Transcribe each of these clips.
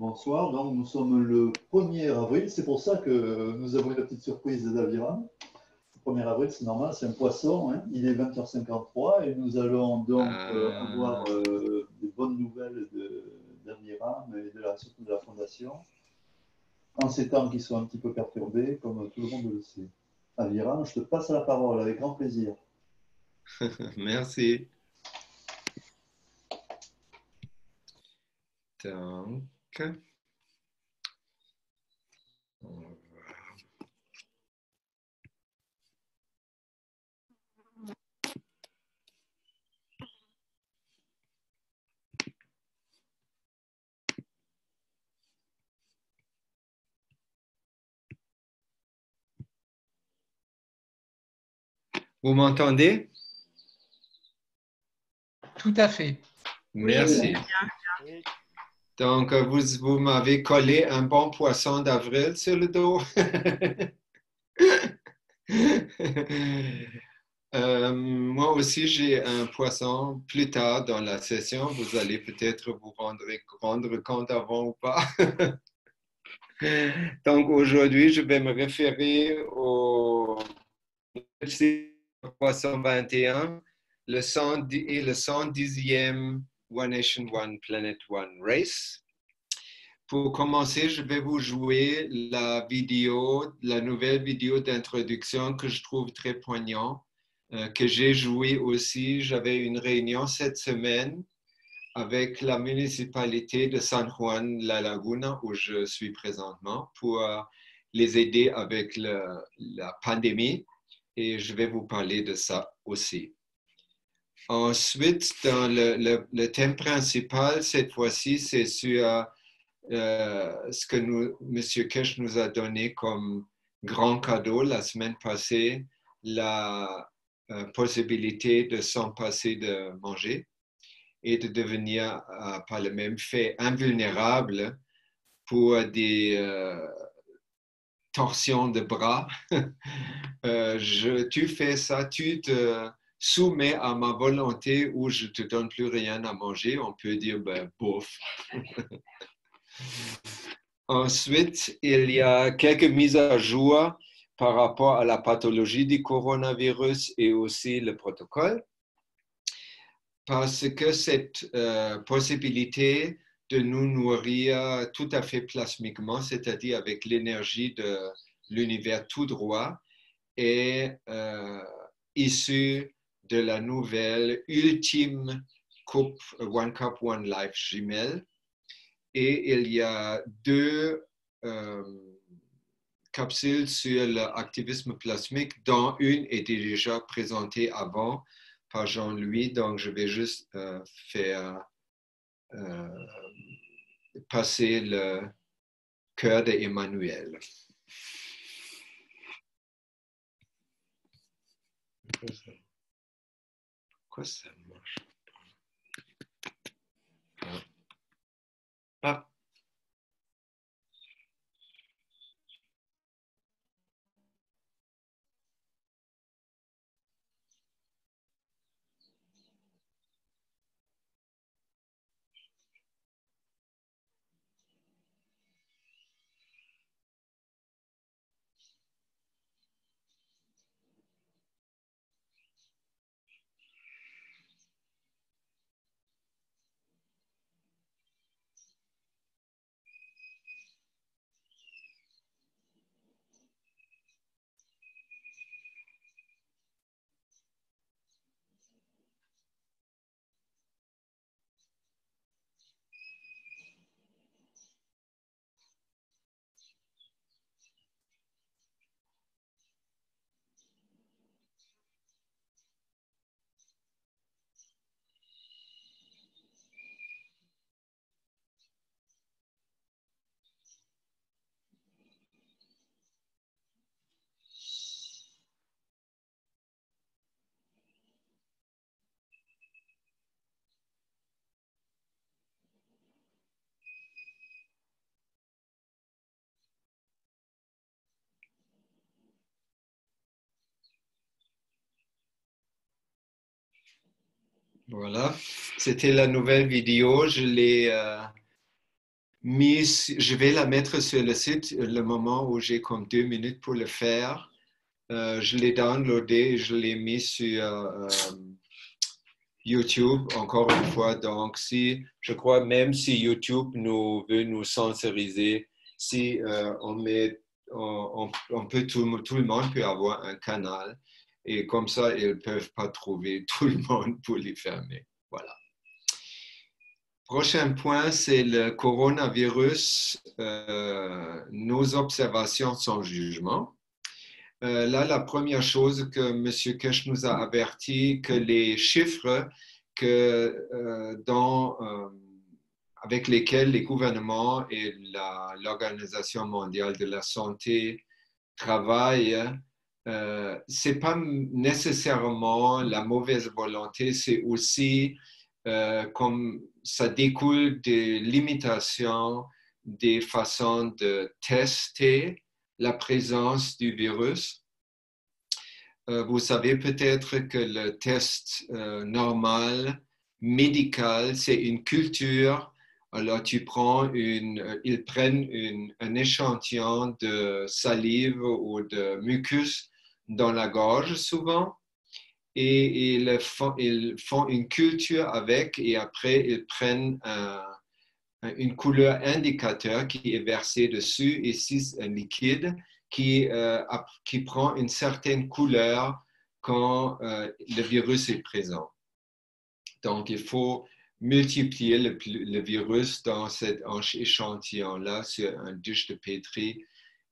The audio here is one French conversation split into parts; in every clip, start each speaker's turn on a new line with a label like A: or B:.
A: Bonsoir, donc nous sommes le 1er avril, c'est pour ça que nous avons une petite surprise d'Aviram. Le 1er avril, c'est normal, c'est un poisson, hein. Il est 20h53 et nous allons donc avoir des bonnes nouvelles d'Aviram et surtout de la Fondation, en ces temps qui sont un petit peu perturbés, comme tout le monde le sait. Aviram, je te passe la parole avec grand plaisir.
B: Merci. Donc, vous m'entendez?
C: Tout à fait.
B: Merci.
D: Oui.
B: Donc, vous m'avez collé un bon poisson d'avril sur le dos. Moi aussi, j'ai un poisson plus tard dans la session. Vous allez peut-être vous rendre compte avant ou pas. Donc, aujourd'hui, je vais me référer au poisson 21, le 110 et le 110e One Nation, One Planet, One Race. Pour commencer, je vais vous jouer la nouvelle vidéo d'introduction que je trouve très poignante, que j'ai joué aussi. J'avais une réunion cette semaine avec la municipalité de San Juan La Laguna, où je suis présentement, pour les aider avec la pandémie. Et je vais vous parler de ça aussi. Ensuite, dans le thème principal, cette fois-ci, c'est sur ce que M. Kesh nous a donné comme grand cadeau la semaine passée, la possibilité de s'en passer de manger et de devenir, par le même fait, invulnérable pour des torsions de bras. Tu fais ça, tu te soumets à ma volonté ou je ne te donne plus rien à manger. On peut dire, ben, bouf. Ensuite, il y a quelques mises à jour par rapport à la pathologie du coronavirus et aussi le protocole. Parce que cette possibilité de nous nourrir tout à fait plasmiquement, c'est-à-dire avec l'énergie de l'univers tout droit, est issue de la nouvelle ultime coupe One Cup, One Life jumelle. Et il y a deux capsules sur l'activisme plasmique, dont une était déjà présentée avant par Jean-Louis. Donc, je vais juste faire passer le cœur d'Emmanuel. Pourquoi ça marche pas? Ah. Voilà, c'était la nouvelle vidéo. Je l'ai je vais la mettre sur le site le moment où j'ai comme 2 minutes pour le faire. Je l'ai downloadé et je l'ai mis sur YouTube, encore une fois. Donc, je crois même si YouTube veut nous censuriser, si on peut, tout le monde peut avoir un canal et comme ça, ils ne peuvent pas trouver tout le monde pour les fermer. Voilà. Prochain point, c'est le coronavirus, nos observations sans jugement. Là, la première chose que M. Kesh nous a averti, que les chiffres avec lesquels les gouvernements et l'Organisation mondiale de la santé travaillent, ce n'est pas nécessairement la mauvaise volonté, c'est aussi comme ça découle des limitations des façons de tester la présence du virus. Vous savez peut-être que le test normal, médical, c'est une culture. Alors, ils prennent un échantillon de salive ou de mucus dans la gorge souvent et ils font une culture avec et après ils prennent une couleur indicateur qui est versée dessus et c'est un liquide qui prend une certaine couleur quand le virus est présent. Donc, il faut multiplier le virus dans cet échantillon-là sur un dish de pétri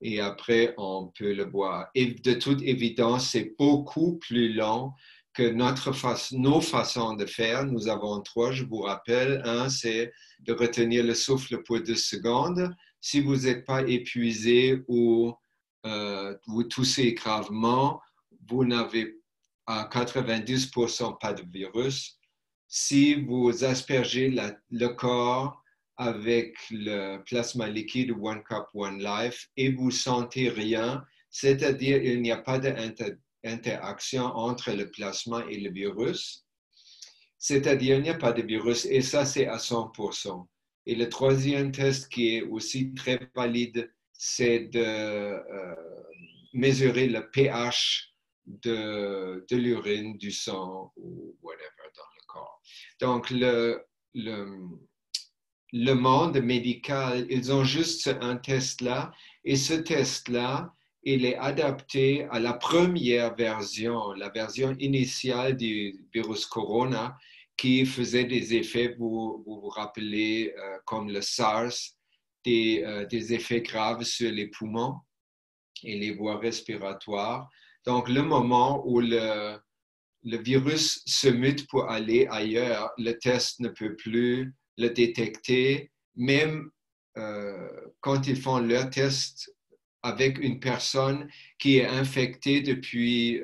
B: et après, on peut le voir. Et de toute évidence, c'est beaucoup plus long que nos façons de faire. Nous avons 3, je vous rappelle. Un, c'est de retenir le souffle pour 2 secondes. Si vous n'êtes pas épuisé ou vous toussez gravement, vous n'avez à 90% pas de virus. Si vous aspergez le corps avec le plasma liquide One Cup, One Life et vous sentez rien, c'est-à-dire il n'y a pas d'interaction entre le plasma et le virus, c'est-à-dire il n'y a pas de virus et ça c'est à 100%. Et le troisième test qui est aussi très valide, c'est de mesurer le pH de l'urine, du sang ou whatever dans le corps. Donc le monde médical, ils ont juste un test-là et ce test-là, il est adapté à la première version, la version initiale du virus corona qui faisait des effets, vous rappelez, comme le SARS, des effets graves sur les poumons et les voies respiratoires. Donc, le moment où le virus se mute pour aller ailleurs, le test ne peut plus le détecter, même quand ils font leur test avec une personne qui est infectée depuis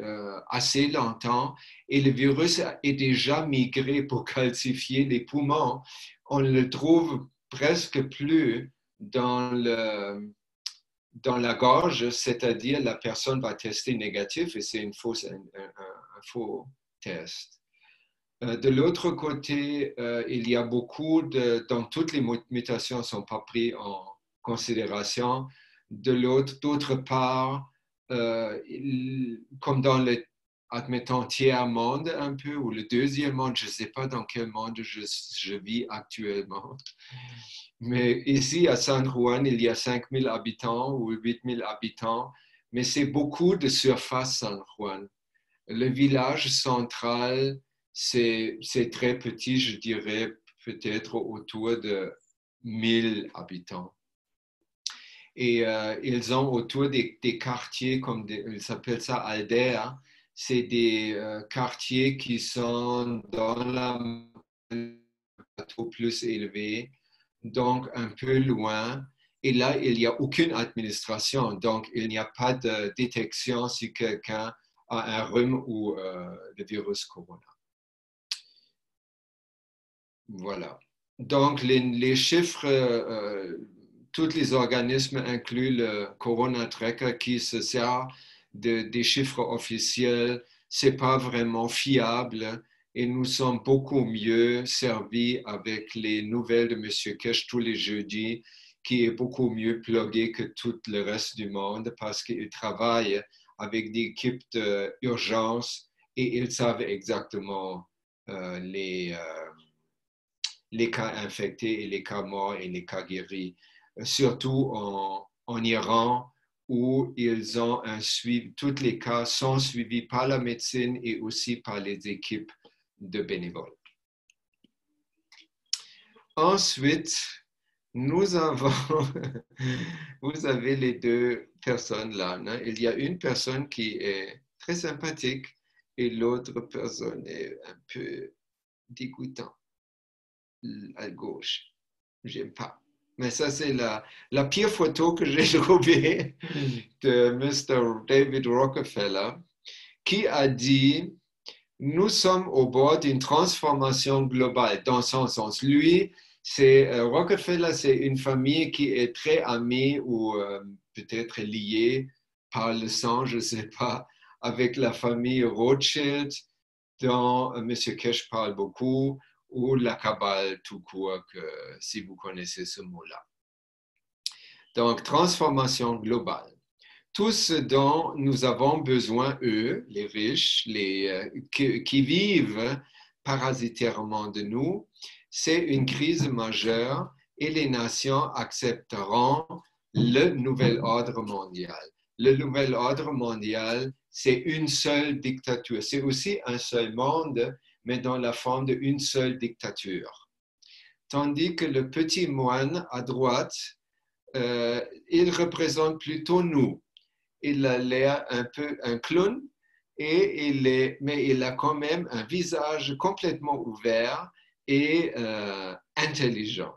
B: assez longtemps et le virus est déjà migré pour calcifier les poumons, on ne le trouve presque plus dans la gorge, c'est-à-dire la personne va tester négatif et c'est un faux test. De l'autre côté, il y a donc toutes les mutations ne sont pas prises en considération. D'autre part, comme dans le, admettons, tiers-monde un peu, ou le deuxième monde, je ne sais pas dans quel monde je vis actuellement. Mais ici, à San Juan, il y a 5 000 habitants ou 8 000 habitants, mais c'est beaucoup de surface San Juan. Le village central, c'est très petit, je dirais peut-être autour de 1000 habitants. Et ils ont autour des quartiers, ils s'appellent ça aldea, c'est des quartiers qui sont dans la plateau plus élevé, donc un peu loin. Et là, il n'y a aucune administration, donc il n'y a pas de détection si quelqu'un a un rhume ou le virus corona. Voilà. Donc, les chiffres, tous les organismes incluent le Corona Tracker qui se sert des chiffres officiels. Ce n'est pas vraiment fiable et nous sommes beaucoup mieux servis avec les nouvelles de M. Kesh tous les jeudis qui est beaucoup mieux plugué que tout le reste du monde parce qu'ils travaillent avec des équipes d'urgence et ils savent exactement les cas infectés et les cas morts et les cas guéris, surtout en Iran où ils ont un suivi, tous les cas sont suivis par la médecine et aussi par les équipes de bénévoles. Ensuite, nous avons, vous avez les deux personnes là. Non? Il y a une personne qui est très sympathique et l'autre personne est un peu dégoûtant à gauche. J'aime pas. Mais ça, c'est la pire photo que j'ai trouvée de Mr. David Rockefeller, qui a dit, nous sommes au bord d'une transformation globale, dans son sens. Lui, Rockefeller, c'est une famille qui est très amie ou peut-être liée par le sang, je ne sais pas, avec la famille Rothschild, dont M. Kesh parle beaucoup, ou la Kabbale tout court, si vous connaissez ce mot-là. Donc, transformation globale. Tout ce dont nous avons besoin, eux, les riches, qui vivent parasitairement de nous, c'est une crise majeure et les nations accepteront le nouvel ordre mondial. Le nouvel ordre mondial, c'est une seule dictature. C'est aussi un seul monde, mais dans la forme d'une seule dictature. Tandis que le petit moine à droite, il représente plutôt nous. Il a l'air un peu un clown, mais il a quand même un visage complètement ouvert et intelligent.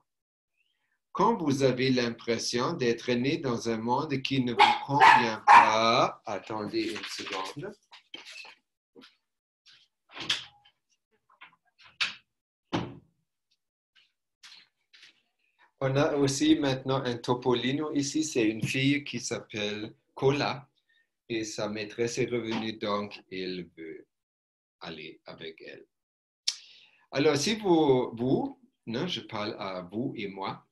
B: Quand vous avez l'impression d'être né dans un monde qui ne vous convient pas, attendez une seconde. On a aussi maintenant un topolino ici, c'est une fille qui s'appelle Kola et sa maîtresse est revenue, donc il veut aller avec elle. Alors, si non, je parle à vous et moi,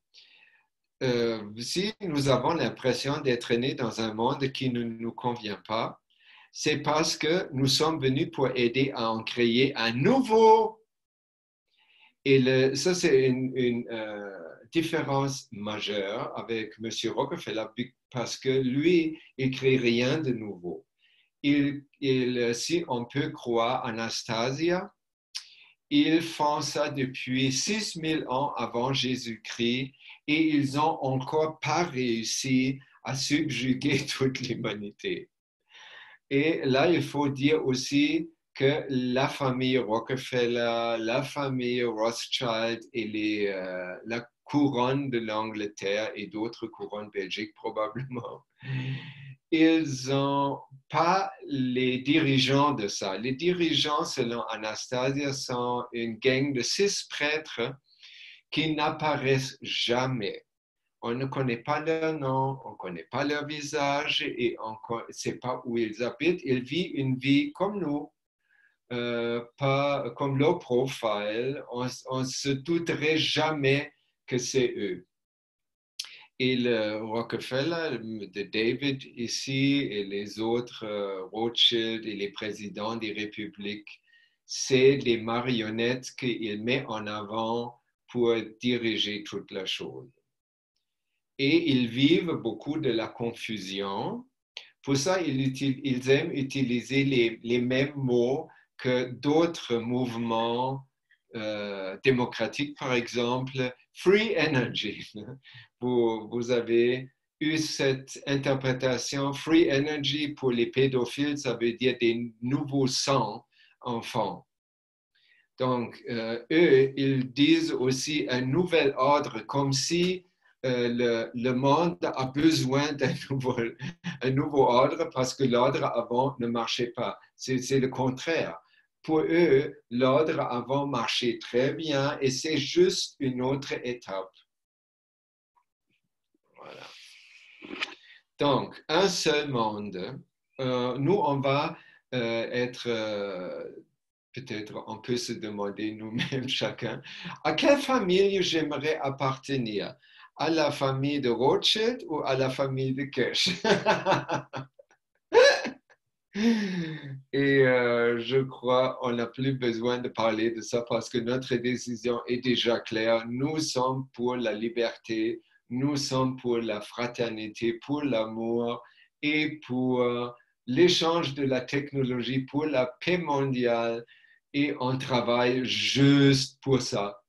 B: si nous avons l'impression d'être nés dans un monde qui ne nous convient pas, c'est parce que nous sommes venus pour aider à en créer un nouveau. Et ça, c'est une différence majeure avec M. Rockefeller parce que lui, il ne crée rien de nouveau. Si on peut croire Anastasia, ils font ça depuis 6000 ans avant Jésus-Christ et ils n'ont encore pas réussi à subjuguer toute l'humanité. Et là, il faut dire aussi que la famille Rockefeller, la famille Rothschild et la couronne de l'Angleterre et d'autres couronnes belgiques probablement, ils n'ont pas les dirigeants de ça. Les dirigeants, selon Anastasia, sont une gang de 6 prêtres qui n'apparaissent jamais. On ne connaît pas leur nom, on ne connaît pas leur visage et on ne sait pas où ils habitent. Ils vivent une vie comme nous, pas comme low profile. On ne se douterait jamais que c'est eux. Et le Rockefeller, de David ici, et les autres Rothschild et les présidents des républiques, c'est des marionnettes qu'il met en avant pour diriger toute la chose. Et ils vivent beaucoup de la confusion. Pour ça, ils aiment utiliser les mêmes mots que d'autres mouvements démocratiques, par exemple, free energy. Vous avez eu cette interprétation, free energy pour les pédophiles, ça veut dire des nouveaux sangs enfants. Donc, eux, ils disent aussi un nouvel ordre, comme si le monde a besoin d'un nouveau ordre parce que l'ordre avant ne marchait pas. C'est le contraire. Pour eux, l'ordre avant marchait très bien et c'est juste une autre étape. Voilà. Donc, un seul monde. Nous, on va être... peut-être on peut se demander nous-mêmes chacun, à quelle famille j'aimerais appartenir? à la famille de Rothschild ou à la famille de Cash? Et je crois qu'on n'a plus besoin de parler de ça parce que notre décision est déjà claire. Nous sommes pour la liberté, nous sommes pour la fraternité, pour l'amour et pour l'échange de la technologie, pour la paix mondiale. Et on travaille juste pour ça.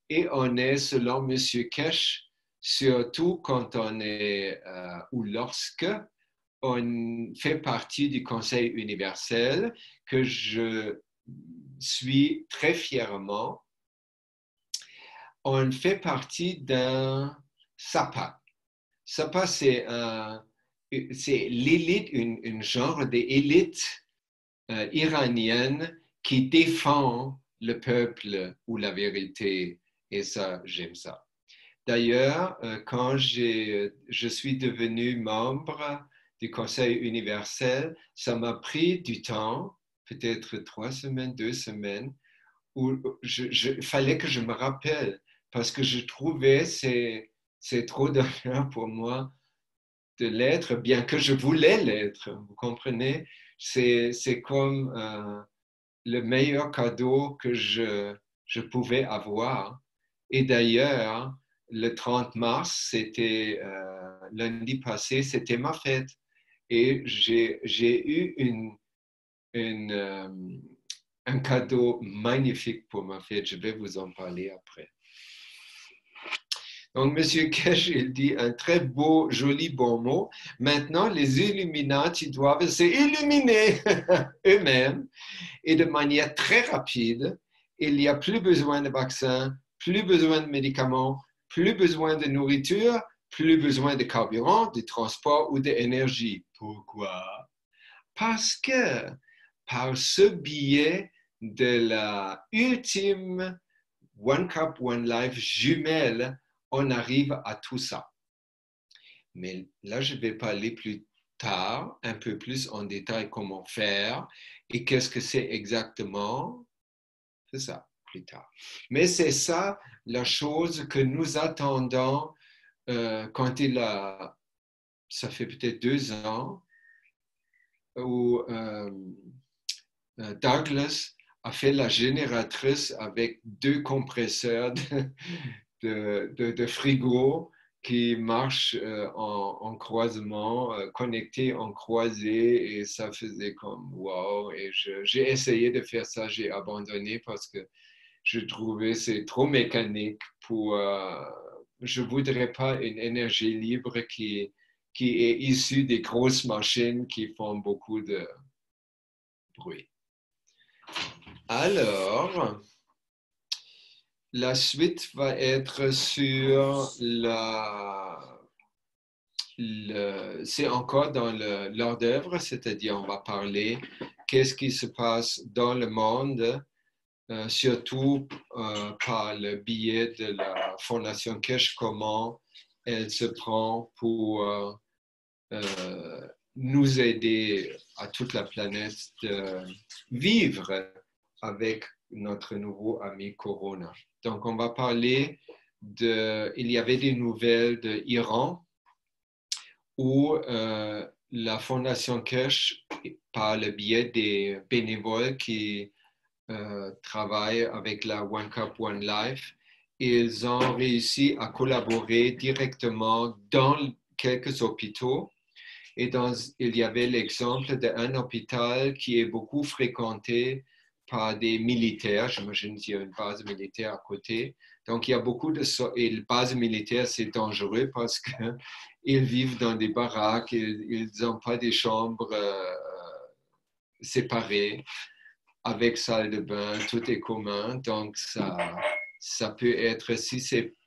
B: Et on est, selon M. Kesh, surtout quand on est ou lorsque on fait partie du Conseil universel que je suis très fièrement. On fait partie d'un SAPA. SAPA, c'est l'élite, une genre d'élite iranienne qui défend le peuple ou la vérité. Et ça, j'aime ça. D'ailleurs, quand je suis devenu membre du Conseil universel, ça m'a pris du temps, peut-être 3 semaines, 2 semaines, où il fallait que je me rappelle, parce que je trouvais c'est trop d'honneur pour moi de l'être, bien que je voulais l'être, vous comprenez? C'est comme le meilleur cadeau que je pouvais avoir. Et d'ailleurs, le 30 mars, c'était lundi passé, c'était ma fête. Et j'ai eu un cadeau magnifique pour ma fête. Je vais vous en parler après. Donc, M. Kesh, il dit un très beau, joli, bon mot. Maintenant, les Illuminati doivent s'illuminer eux-mêmes et de manière très rapide. Il n'y a plus besoin de vaccins, plus besoin de médicaments, plus besoin de nourriture, plus besoin de carburant, de transport ou d'énergie. Pourquoi? Parce que par ce biais de la ultime One Cup, One Life jumelle, on arrive à tout ça. Mais là, je vais parler plus tard, un peu plus en détail comment faire et qu'est-ce que c'est exactement. C'est ça, plus tard. Mais c'est ça la chose que nous attendons quand ça fait peut-être 2 ans, où Douglas a fait la génératrice avec 2 compresseurs de frigo qui marchent en croisement, connectés en croisée, et ça faisait comme wow. Et j'ai essayé de faire ça, j'ai abandonné parce que je trouvais c'est trop mécanique pour. Je voudrais pas une énergie libre qui est issue des grosses machines qui font beaucoup de bruit. Alors, la suite va être sur c'est encore dans l'ordre d'œuvre, c'est-à-dire on va parler qu'est-ce qui se passe dans le monde, surtout par le biais de la Fondation Kesh, comment elle se prend pour nous aider à toute la planète de vivre avec notre nouveau ami Corona. Donc, on va parler il y avait des nouvelles d'Iran où la Fondation Kesh, par le biais des bénévoles qui travaillent avec la One Cup, One Life, ils ont réussi à collaborer directement dans quelques hôpitaux. Et il y avait l'exemple d'un hôpital qui est beaucoup fréquenté par des militaires. J'imagine qu'il y a une base militaire à côté. Donc, il y a beaucoup de... Et la base militaire, c'est dangereux parce qu'ils vivent dans des baraques, ils n'ont pas des chambres séparées avec salle de bain, tout est commun. Donc, ça peut être, si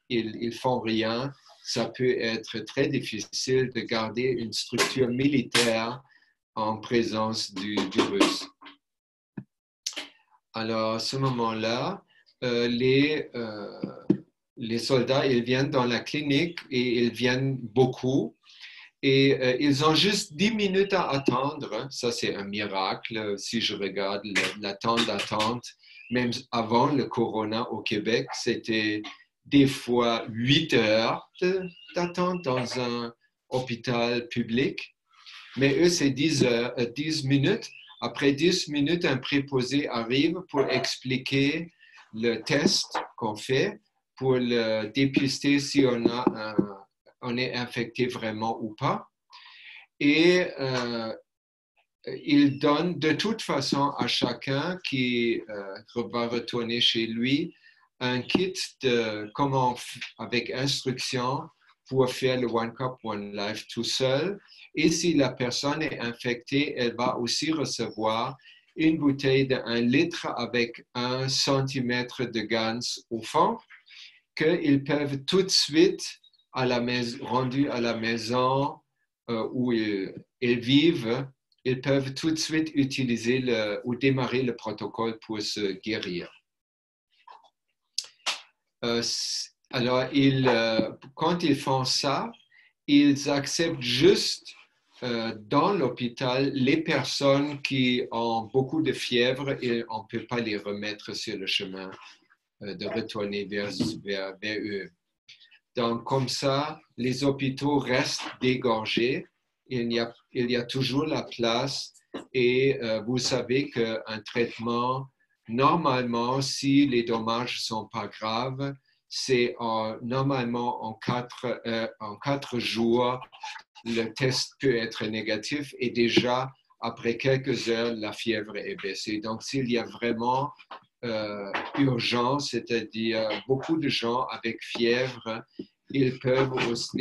B: ils font rien, ça peut être très difficile de garder une structure militaire en présence du virus. Alors, à ce moment-là, les soldats, ils viennent dans la clinique et ils viennent beaucoup. Et ils ont juste 10 minutes à attendre. Ça, c'est un miracle. Si je regarde le temps d'attente, même avant le corona au Québec, c'était des fois 8 heures d'attente dans un hôpital public. Mais eux, c'est 10 minutes. Après 10 minutes, un préposé arrive pour expliquer le test qu'on fait, pour le dépister si on est infecté vraiment ou pas. Et il donne de toute façon à chacun qui va retourner chez lui un kit avec instruction pour faire le One Cup, One Life tout seul. Et si la personne est infectée, elle va aussi recevoir une bouteille d'1 litre avec 1 centimètre de gans au fond, qu'ils peuvent tout de suite, rendus à la maison où ils vivent, ils peuvent tout de suite utiliser ou démarrer le protocole pour se guérir. Alors, quand ils font ça, ils acceptent juste dans l'hôpital les personnes qui ont beaucoup de fièvre et on ne peut pas les remettre sur le chemin de retourner vers eux. Donc, comme ça, les hôpitaux restent dégorgés. Il y a toujours la place et vous savez qu'un traitement, normalement, si les dommages ne sont pas graves, c'est normalement en 4 jours, le test peut être négatif et déjà, après quelques heures, la fièvre est baissée. Donc, s'il y a vraiment urgence, c'est-à-dire beaucoup de gens avec fièvre, les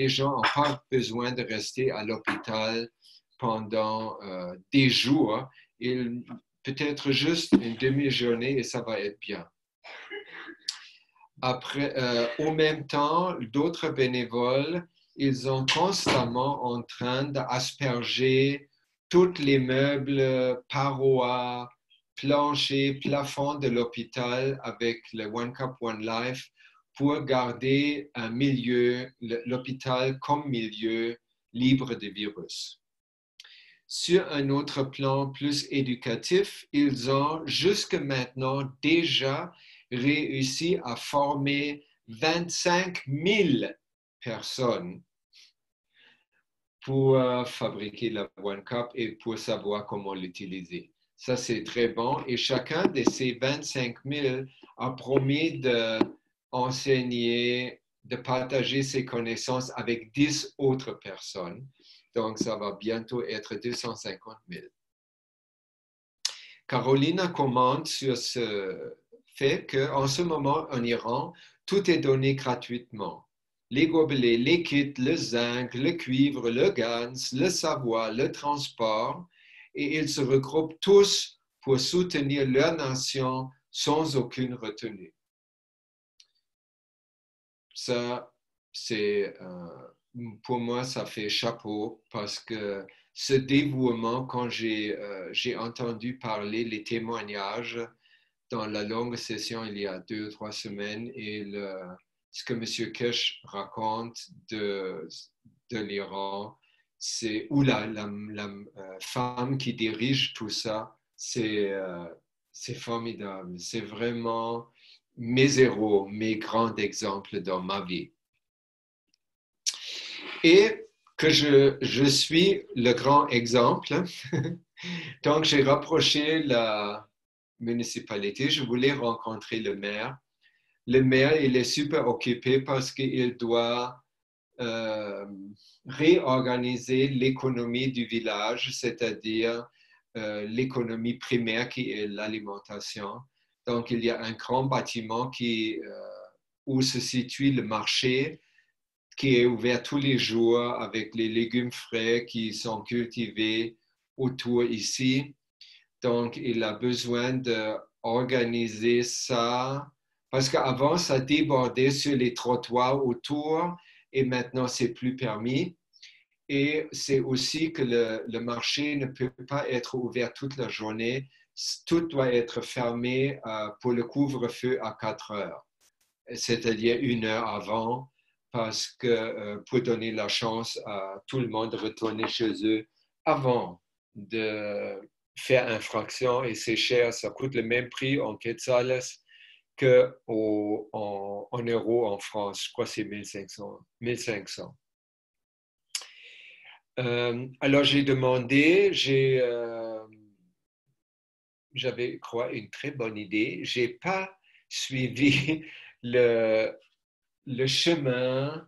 B: gens n'ont pas besoin de rester à l'hôpital pendant des jours. Peut-être juste une demi-journée et ça va être bien. Après, au même temps, d'autres bénévoles, ils sont constamment en train d'asperger tous les meubles, parois, planchers, plafonds de l'hôpital avec le One Cup, One Life pour garder un milieu, l'hôpital comme milieu libre de virus. Sur un autre plan plus éducatif, ils ont jusque maintenant déjà réussi à former 25 000 personnes pour fabriquer la One Cup et pour savoir comment l'utiliser. Ça, c'est très bon. Et chacun de ces 25 000 a promis d'enseigner, de partager ses connaissances avec 10 autres personnes. Donc, ça va bientôt être 250 000. Carolina commente sur ce fait qu'en ce moment, en Iran, tout est donné gratuitement. Les gobelets, les kits, le zinc, le cuivre, le gans, le savoir, le transport, et ils se regroupent tous pour soutenir leur nation sans aucune retenue. Ça, pour moi, ça fait chapeau parce que ce dévouement, quand j'ai entendu parler les témoignages dans la longue session il y a 2 ou 3 semaines et ce que M. Kesh raconte de l'Iran, ou la femme qui dirige tout ça, c'est formidable. C'est vraiment mes héros, mes grands exemples dans ma vie. Et que je suis le grand exemple. Donc, j'ai rapproché la municipalité. Je voulais rencontrer le maire. Le maire, il est super occupé parce qu'il doit réorganiser l'économie du village, c'est-à-dire l'économie primaire qui est l'alimentation. Donc, il y a un grand bâtiment où se situe le marché qui est ouvert tous les jours avec les légumes frais qui sont cultivés autour ici. Donc, il a besoin d'organiser ça parce qu'avant, ça débordait sur les trottoirs autour et maintenant, c'est plus permis. Et c'est aussi que le marché ne peut pas être ouvert toute la journée. Tout doit être fermé pour le couvre-feu à 4 heures, c'est-à-dire 1 heure avant, parce que pour donner la chance à tout le monde de retourner chez eux avant de faire infraction. Et c'est cher, ça coûte le même prix en quetzales qu'en euros en France. Je crois que c'est 1500. 1500. Alors, j'ai demandé, j'avais, je crois, une très bonne idée. Je n'ai pas suivi le chemin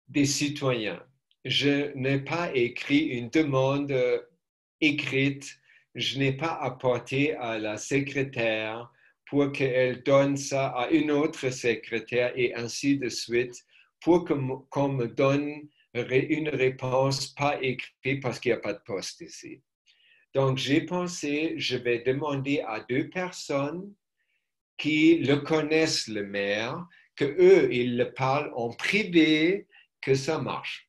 B: des citoyens. Je n'ai pas écrit une demande écrite. Je n'ai pas apporté à la secrétaire pour qu'elle donne ça à une autre secrétaire et ainsi de suite pour qu'on me donne une réponse pas écrite parce qu'il n'y a pas de poste ici. Donc, j'ai pensé, je vais demander à 2 personnes qui le connaissent, le maire, qu'eux, ils le parlent en privé, que ça marche.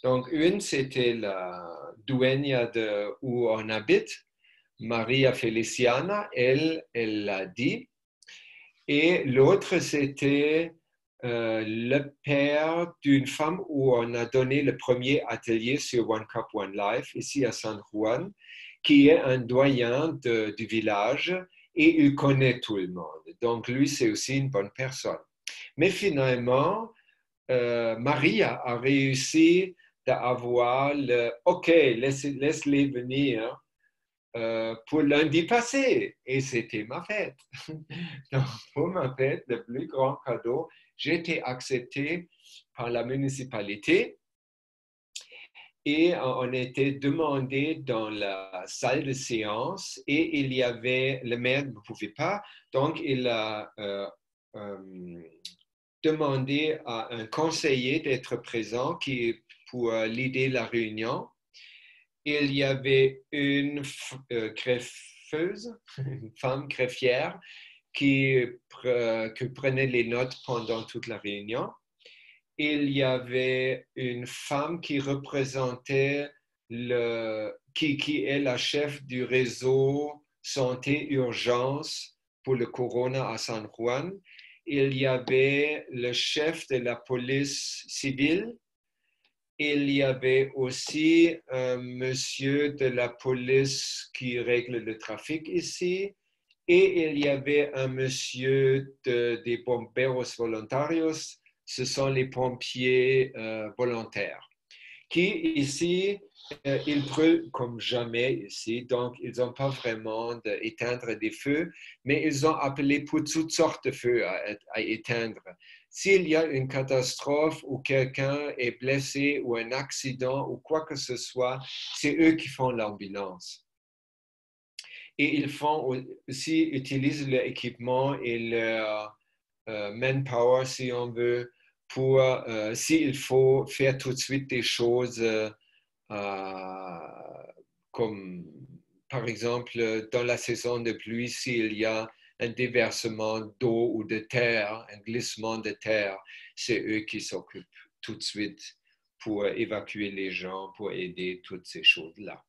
B: Donc, une, c'était la dueña où on habite, Maria Feliciana, elle l'a dit. Et l'autre, c'était le père d'une femme où on a donné le premier atelier sur One Cup, One Life, ici à San Juan, qui est un doyen du village et il connaît tout le monde. Donc, lui, c'est aussi une bonne personne. Mais finalement, Maria a réussi d'avoir le « OK, laisse-les venir » pour lundi passé. Et c'était ma fête. Donc, pour ma fête, le plus grand cadeau, j'ai été accepté par la municipalité et on était demandé dans la salle de séance et il y avait, le maire ne pouvait pas, donc il a demandé à un conseiller d'être présent pour l'idée de la réunion. Il y avait une greffeuse, une femme greffière qui prenait les notes pendant toute la réunion. Il y avait une femme qui représentait qui est la chef du réseau santé urgence pour le corona à San Juan. Il y avait le chef de la police civile. Il y avait aussi un monsieur de la police qui règle le trafic ici. Et il y avait un monsieur des bomberos voluntarios, ce sont les pompiers volontaires, qui ici, ils brûlent comme jamais ici, donc ils n'ont pas vraiment d'éteindre des feux, mais ils ont appelé pour toutes sortes de feux à éteindre. S'il y a une catastrophe ou quelqu'un est blessé ou un accident ou quoi que ce soit, c'est eux qui font l'ambulance. Et ils font aussi, utilisent l'équipement et leur manpower, si on veut, pour, s'il faut faire tout de suite des choses comme, par exemple, dans la saison de pluie, s'il y a un déversement d'eau ou de terre, un glissement de terre, c'est eux qui s'occupent tout de suite pour évacuer les gens, pour aider toutes ces choses-là.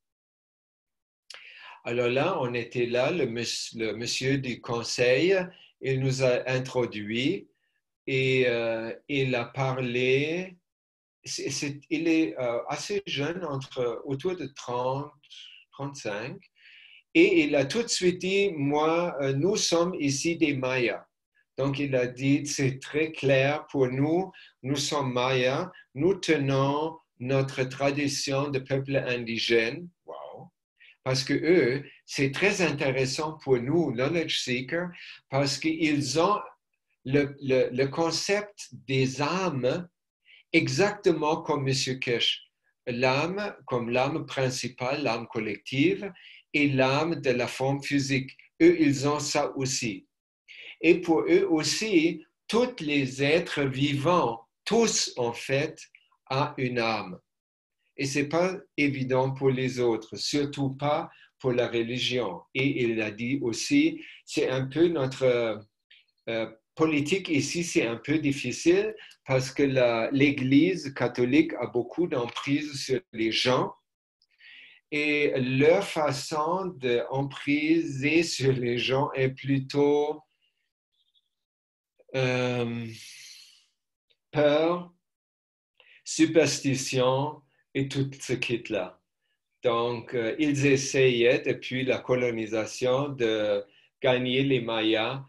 B: Alors là, on était là, le monsieur du conseil, il nous a introduits et il a parlé, il est assez jeune, autour de 30, 35, et il a tout de suite dit, moi, nous sommes ici des Mayas. Donc il a dit, c'est très clair pour nous, nous sommes Mayas, nous tenons notre tradition de peuple indigène. Wow. Parce que eux, c'est très intéressant pour nous, knowledge seekers, parce qu'ils ont le concept des âmes exactement comme M. Kesh. L'âme comme l'âme principale, l'âme collective, et l'âme de la forme physique. Eux, ils ont ça aussi. Et pour eux aussi, tous les êtres vivants, tous en fait, ont une âme. Et ce n'est pas évident pour les autres, surtout pas pour la religion. Et il a dit aussi, c'est un peu notre politique ici, c'est un peu difficile parce que l'Église catholique a beaucoup d'emprise sur les gens et leur façon d'empriser sur les gens est plutôt peur, superstition et tout ce kit-là. Donc, ils essayaient depuis la colonisation de gagner les Mayas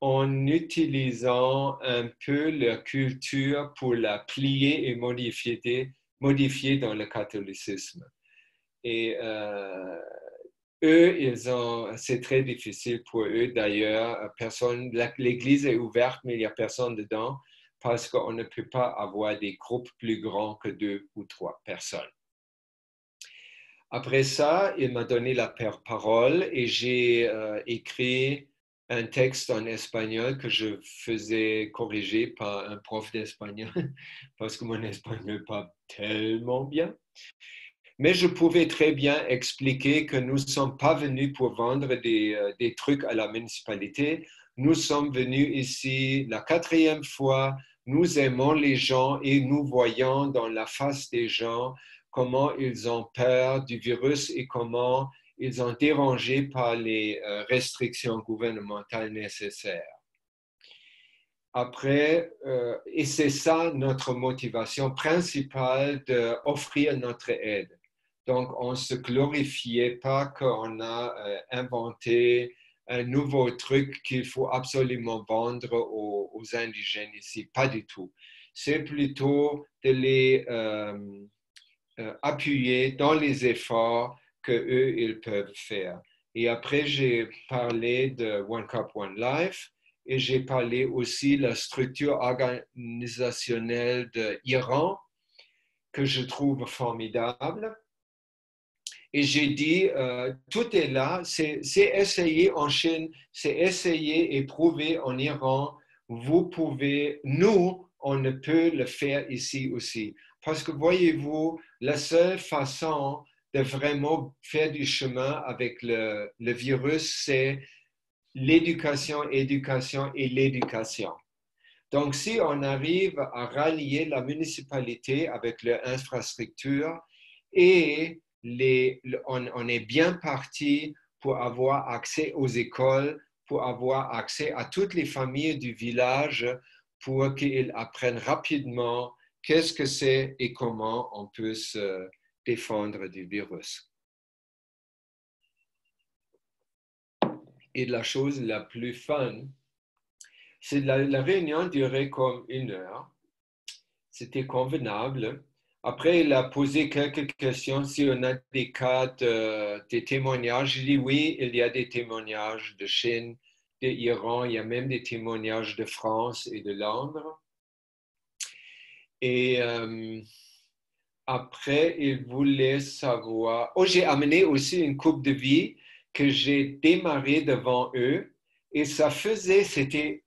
B: en utilisant un peu la culture pour la plier et modifier dans le catholicisme. Et eux, c'est très difficile pour eux d'ailleurs. L'église est ouverte, mais il n'y a personne dedans parce qu'on ne peut pas avoir des groupes plus grands que 2 ou 3 personnes. Après ça, il m'a donné la parole et j'ai écrit un texte en espagnol que je faisais corriger par un prof d'espagnol parce que mon espagnol n'est pas tellement bien. Mais je pouvais très bien expliquer que nous ne sommes pas venus pour vendre des trucs à la municipalité. Nous sommes venus ici la 4e fois. Nous aimons les gens et nous voyons dans la face des gens comment ils ont peur du virus et comment ils sont dérangés par les restrictions gouvernementales nécessaires. Après, et c'est ça notre motivation principale d'offrir notre aide. Donc, on ne se glorifiait pas qu'on a inventé un nouveau truc qu'il faut absolument vendre aux indigènes ici. Pas du tout. C'est plutôt de les appuyer dans les efforts qu'eux, ils peuvent faire. Et après, j'ai parlé de One Cup, One Life et j'ai parlé aussi de la structure organisationnelle de l'Iran que je trouve formidable. Et j'ai dit, tout est là, c'est essayé en Chine, c'est essayé et prouvé en Iran. Vous pouvez, nous, on ne peut le faire ici aussi. Parce que voyez-vous, la seule façon de vraiment faire du chemin avec le virus, c'est l'éducation, éducation et l'éducation. Donc, si on arrive à rallier la municipalité avec l'infrastructure et on est bien parti pour avoir accès aux écoles, pour avoir accès à toutes les familles du village pour qu'ils apprennent rapidement qu'est-ce que c'est et comment on peut se défendre du virus. Et la chose la plus fun, c'est la réunion durait comme 1 heure. C'était convenable. Après, il a posé quelques questions si on a des cas des témoignages. Je dis oui, il y a des témoignages de Chine, d'Iran, il y a même des témoignages de France et de Londres. Et après, il voulait savoir... Oh, j'ai amené aussi une coupe de vie que j'ai démarré devant eux. Et ça faisait, c'était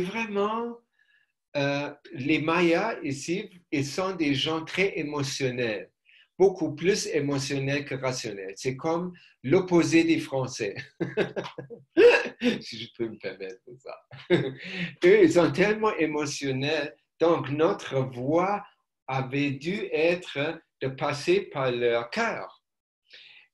B: vraiment... les Mayas ici, ils sont des gens très émotionnels, beaucoup plus émotionnels que rationnels. C'est comme l'opposé des Français, si je peux me permettre ça. Eux, ils sont tellement émotionnels, donc notre voix avait dû être de passer par leur cœur.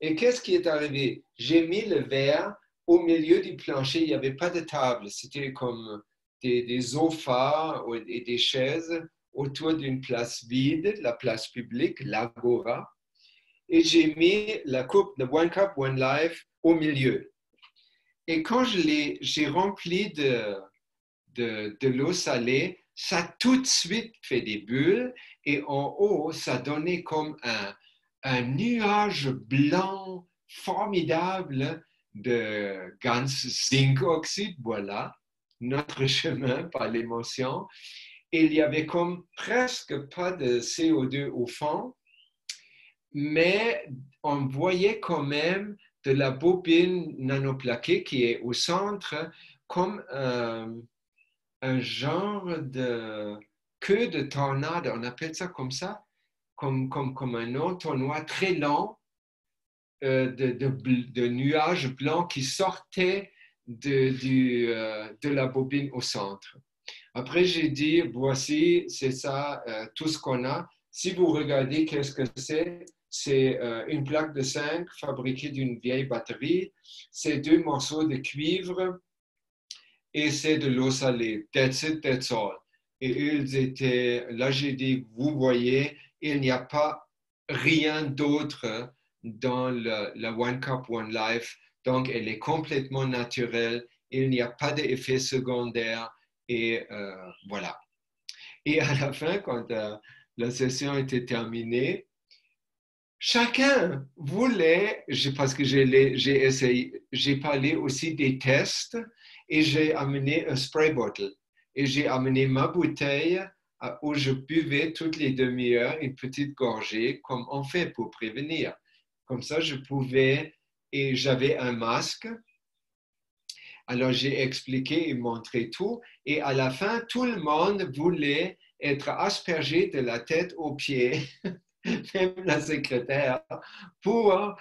B: Et qu'est-ce qui est arrivé? J'ai mis le verre au milieu du plancher, il n'y avait pas de table, c'était comme des sofas et des chaises autour d'une place vide, la place publique, l'agora. Et j'ai mis la coupe de One Cup, One Life au milieu. Et quand j'ai rempli de l'eau salée, ça a tout de suite fait des bulles et en haut, ça donnait comme un nuage blanc formidable de ganz zinc-oxyde, voilà, notre chemin par l'émotion. Et il y avait comme presque pas de CO2 au fond, mais on voyait quand même de la bobine nanoplaquée qui est au centre comme un genre de queue de tornade, on appelle ça comme ça, comme un entonnoir très lent de nuages blancs qui sortaient de la bobine au centre. Après, j'ai dit, voici, c'est ça, tout ce qu'on a. Si vous regardez, qu'est-ce que c'est? C'est une plaque de zinc fabriquée d'une vieille batterie. C'est 2 morceaux de cuivre et c'est de l'eau salée. That's it, that's all. Et ils étaient, là j'ai dit, vous voyez, il n'y a pas rien d'autre dans la One Cup, One Life. Donc, elle est complètement naturelle il n'y a pas d'effet secondaire et voilà. Et à la fin, quand la session était terminée, chacun voulait, parce que j'ai essayé, j'ai parlé aussi des tests et j'ai amené un spray bottle. Et j'ai amené ma bouteille où je buvais toutes les demi-heures une petite gorgée, comme on fait pour prévenir. Comme ça, je pouvais, et j'avais un masque. Alors, j'ai expliqué et montré tout. Et à la fin, tout le monde voulait être aspergé de la tête aux pieds, même la secrétaire, pour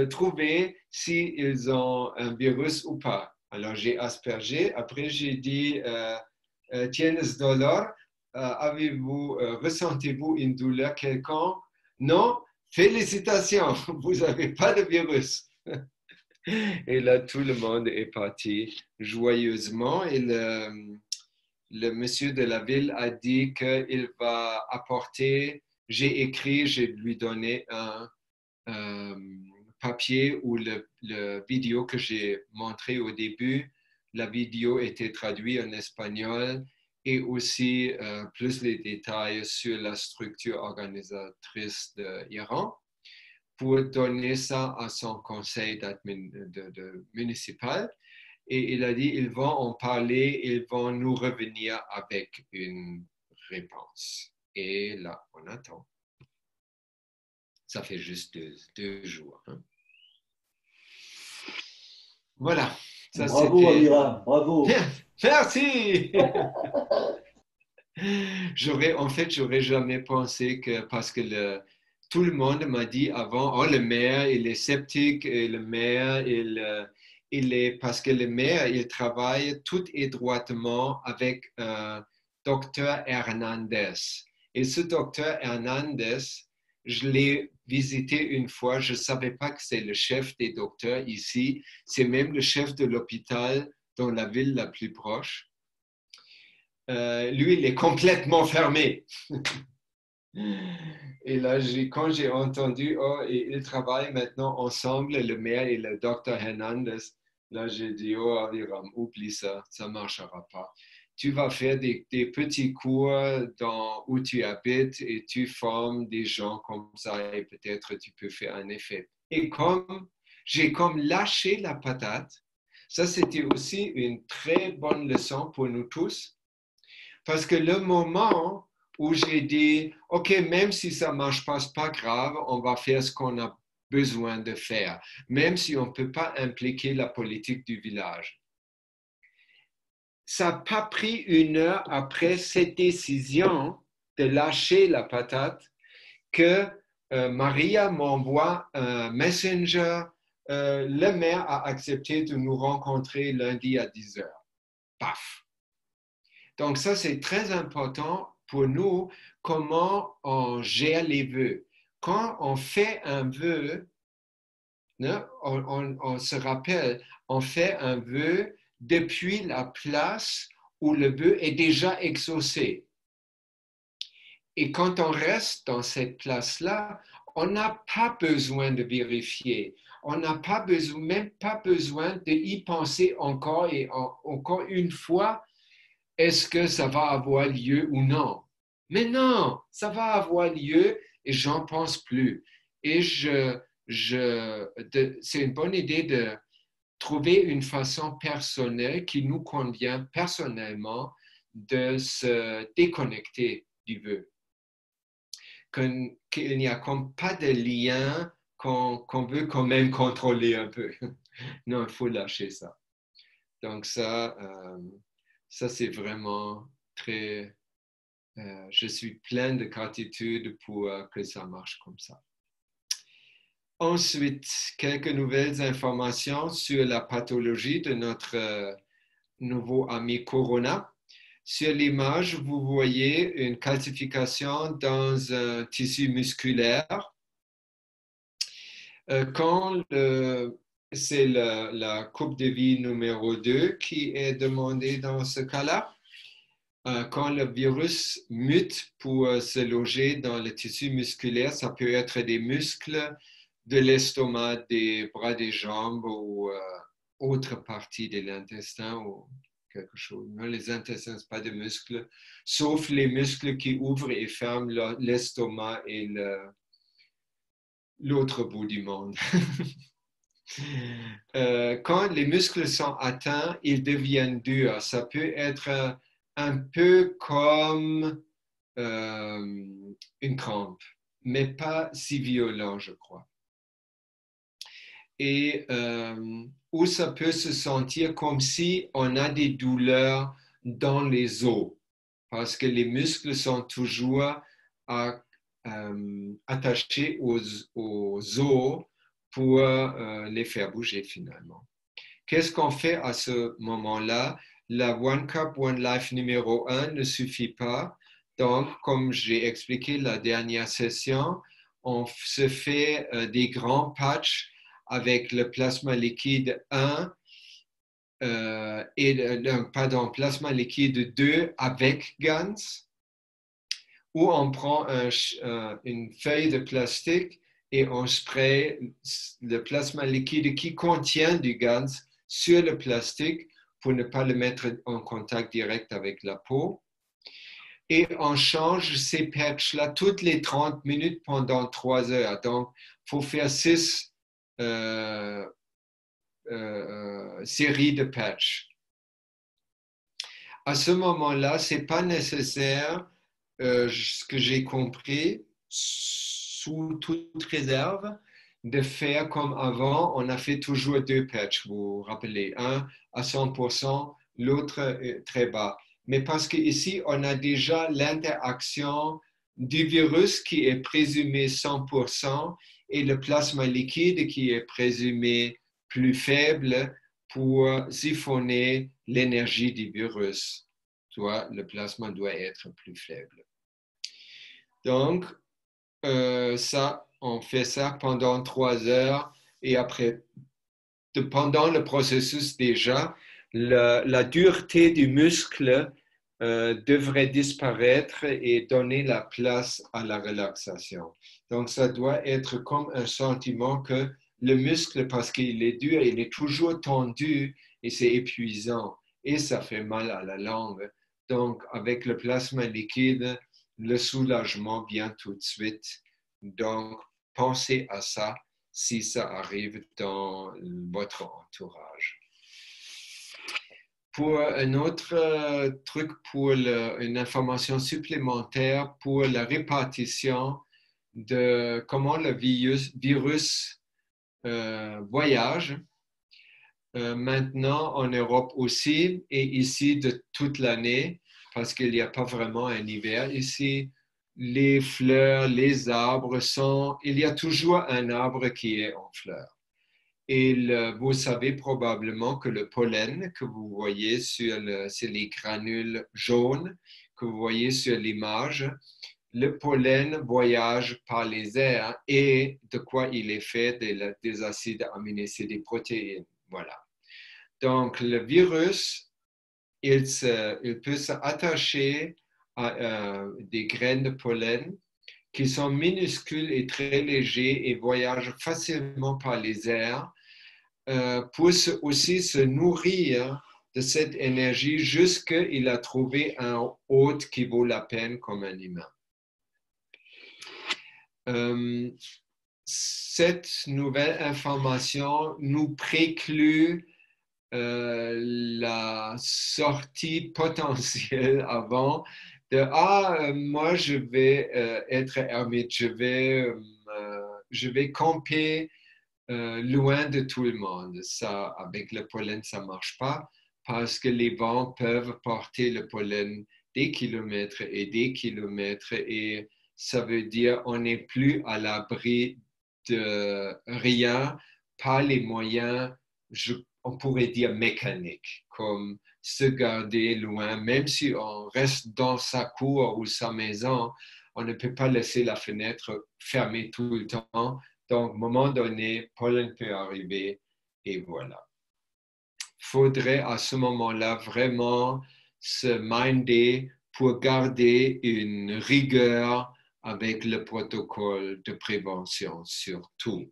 B: trouver s'ils ont un virus ou pas. Alors, j'ai aspergé. Après, j'ai dit, ¿Tienes dolor? Ressentez-vous une douleur quelconque? Non? Félicitations, vous n'avez pas de virus. Et là, tout le monde est parti joyeusement. Et le monsieur de la ville a dit qu'il va apporter, j'ai écrit, j'ai lui donné un papier où le vidéo que j'ai montré au début, la vidéo était traduite en espagnol et aussi plus les détails sur la structure organisatrice de l'Iran pour donner ça à son conseil municipal. Et il a dit, ils vont en parler, ils vont nous revenir avec une réponse. Et là, on attend. Ça fait juste deux jours. Hein. Voilà. Ça,
A: bravo, Aviram, bravo.
B: Merci. J'aurais jamais pensé que, parce que tout le monde m'a dit avant, oh, le maire, il est sceptique, et le maire, parce que le maire, il travaille tout étroitement avec docteur Hernandez. Et ce docteur Hernandez, je l'ai visité une fois, je ne savais pas que c'est le chef des docteurs ici, c'est même le chef de l'hôpital dans la ville la plus proche. Lui, il est complètement fermé. Et là, quand j'ai entendu, oh, ils travaillent maintenant ensemble, le maire et le docteur Hernandez, là, j'ai dit, oh, Aviram, oublie ça, ça ne marchera pas. Tu vas faire des petits cours où tu habites et tu formes des gens comme ça et peut-être tu peux faire un effet. Et j'ai lâché la patate, ça c'était aussi une très bonne leçon pour nous tous, parce que le moment où j'ai dit, OK, même si ça ne marche pas, ce n'est pas grave, on va faire ce qu'on a besoin de faire, même si on ne peut pas impliquer la politique du village. Ça n'a pas pris une heure après cette décision de lâcher la patate que Maria m'envoie un messenger. Le maire a accepté de nous rencontrer lundi à 10h. Paf! Donc ça, c'est très important pour nous, comment on gère les vœux. Quand on fait un vœu, on se rappelle, on fait un vœu depuis la place où le vœu est déjà exaucé. Et quand on reste dans cette place-là, on n'a pas besoin de vérifier. On n'a même pas besoin d'y penser encore et encore une fois, est-ce que ça va avoir lieu ou non? Mais non, ça va avoir lieu et j'en pense plus. Et c'est une bonne idée de trouver une façon personnelle qui nous convient personnellement de se déconnecter du vœu. Qu'il n'y a comme pas de lien qu'on veut quand même contrôler un peu. Non, il faut lâcher ça. Donc ça c'est vraiment très... je suis plein de gratitude pour que ça marche comme ça. Ensuite, quelques nouvelles informations sur la pathologie de notre nouveau ami Corona. Sur l'image, vous voyez une calcification dans un tissu musculaire. C'est la coupe de vie numéro 2 qui est demandée dans ce cas-là. Quand le virus mute pour se loger dans le tissu musculaire, ça peut être des muscles de l'estomac, des bras, des jambes ou autre partie de l'intestin ou quelque chose. Non, les intestins, ce pas des muscles, sauf les muscles qui ouvrent et ferment l'estomac et l'autre bout du monde. Quand les muscles sont atteints, ils deviennent durs. Ça peut être un peu comme une crampe, mais pas si violent, je crois. Et où ça peut se sentir comme si on a des douleurs dans les os, parce que les muscles sont toujours attachés aux os pour les faire bouger finalement. Qu'est-ce qu'on fait à ce moment-là? La One Cup, One Life numéro 1 ne suffit pas. Donc, comme j'ai expliqué la dernière session, on se fait des grands patchs avec le plasma liquide 1 plasma liquide 2 avec GANS, où on prend une feuille de plastique et on spray le plasma liquide qui contient du GANS sur le plastique pour ne pas le mettre en contact direct avec la peau. Et on change ces patchs-là toutes les 30 minutes pendant 3 heures. Donc, il faut faire 6 séries de patchs. À ce moment-là, ce n'est pas nécessaire, ce que j'ai compris, sous toute réserve, de faire comme avant. On a fait toujours 2 patchs, vous vous rappelez, un à 100%, l'autre très bas. Mais parce qu'ici, on a déjà l'interaction du virus qui est présumé 100% et le plasma liquide qui est présumé plus faible pour siphonner l'énergie du virus. Le plasma doit être plus faible. Donc, on fait ça pendant 3 heures et après, pendant le processus déjà, la dureté du muscle devrait disparaître et donner la place à la relaxation. Donc, ça doit être comme un sentiment que le muscle, parce qu'il est dur, il est toujours tendu et c'est épuisant et ça fait mal à la langue. Donc, avec le plasma liquide, le soulagement vient tout de suite. Donc, pensez à ça si ça arrive dans votre entourage. Pour un autre truc, pour une information supplémentaire pour la répartition de comment le virus voyage, maintenant en Europe aussi et ici de toute l'année, parce qu'il n'y a pas vraiment un hiver ici. Les fleurs, les arbres il y a toujours un arbre qui est en fleurs. Et vous savez probablement que le pollen que vous voyez c'est les granules jaunes que vous voyez sur l'image. Le pollen voyage par les airs et de quoi il est fait? Des acides aminés, c'est des protéines. Voilà. Donc, le virus, il peut s'attacher à des graines de pollen qui sont minuscules et très légers et voyagent facilement par les airs pour aussi se nourrir de cette énergie jusqu'à ce qu'il a trouvé un hôte qui vaut la peine comme un humain. Cette nouvelle information nous préclut la sortie potentielle avant de moi je vais être ermite, je vais camper loin de tout le monde. Ça, avec le pollen, ça ne marche pas parce que les vents peuvent porter le pollen des kilomètres et ça veut dire on n'est plus à l'abri de rien par les moyens, on pourrait dire mécaniques, comme se garder loin, même si on reste dans sa cour ou sa maison, on ne peut pas laisser la fenêtre fermée tout le temps. Donc, à un moment donné, pollen peut arriver et voilà. Il faudrait à ce moment-là vraiment se minder pour garder une rigueur avec le protocole de prévention surtout.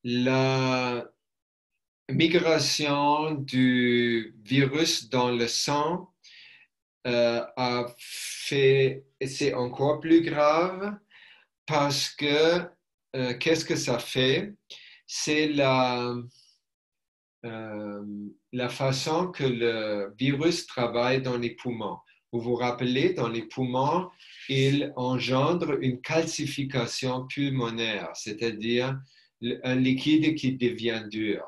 B: La migration du virus dans le sang c'est encore plus grave parce que qu'est-ce que ça fait? C'est la façon que le virus travaille dans les poumons. Vous vous rappelez, dans les poumons, il engendre une calcification pulmonaire, c'est-à-dire un liquide qui devient dur.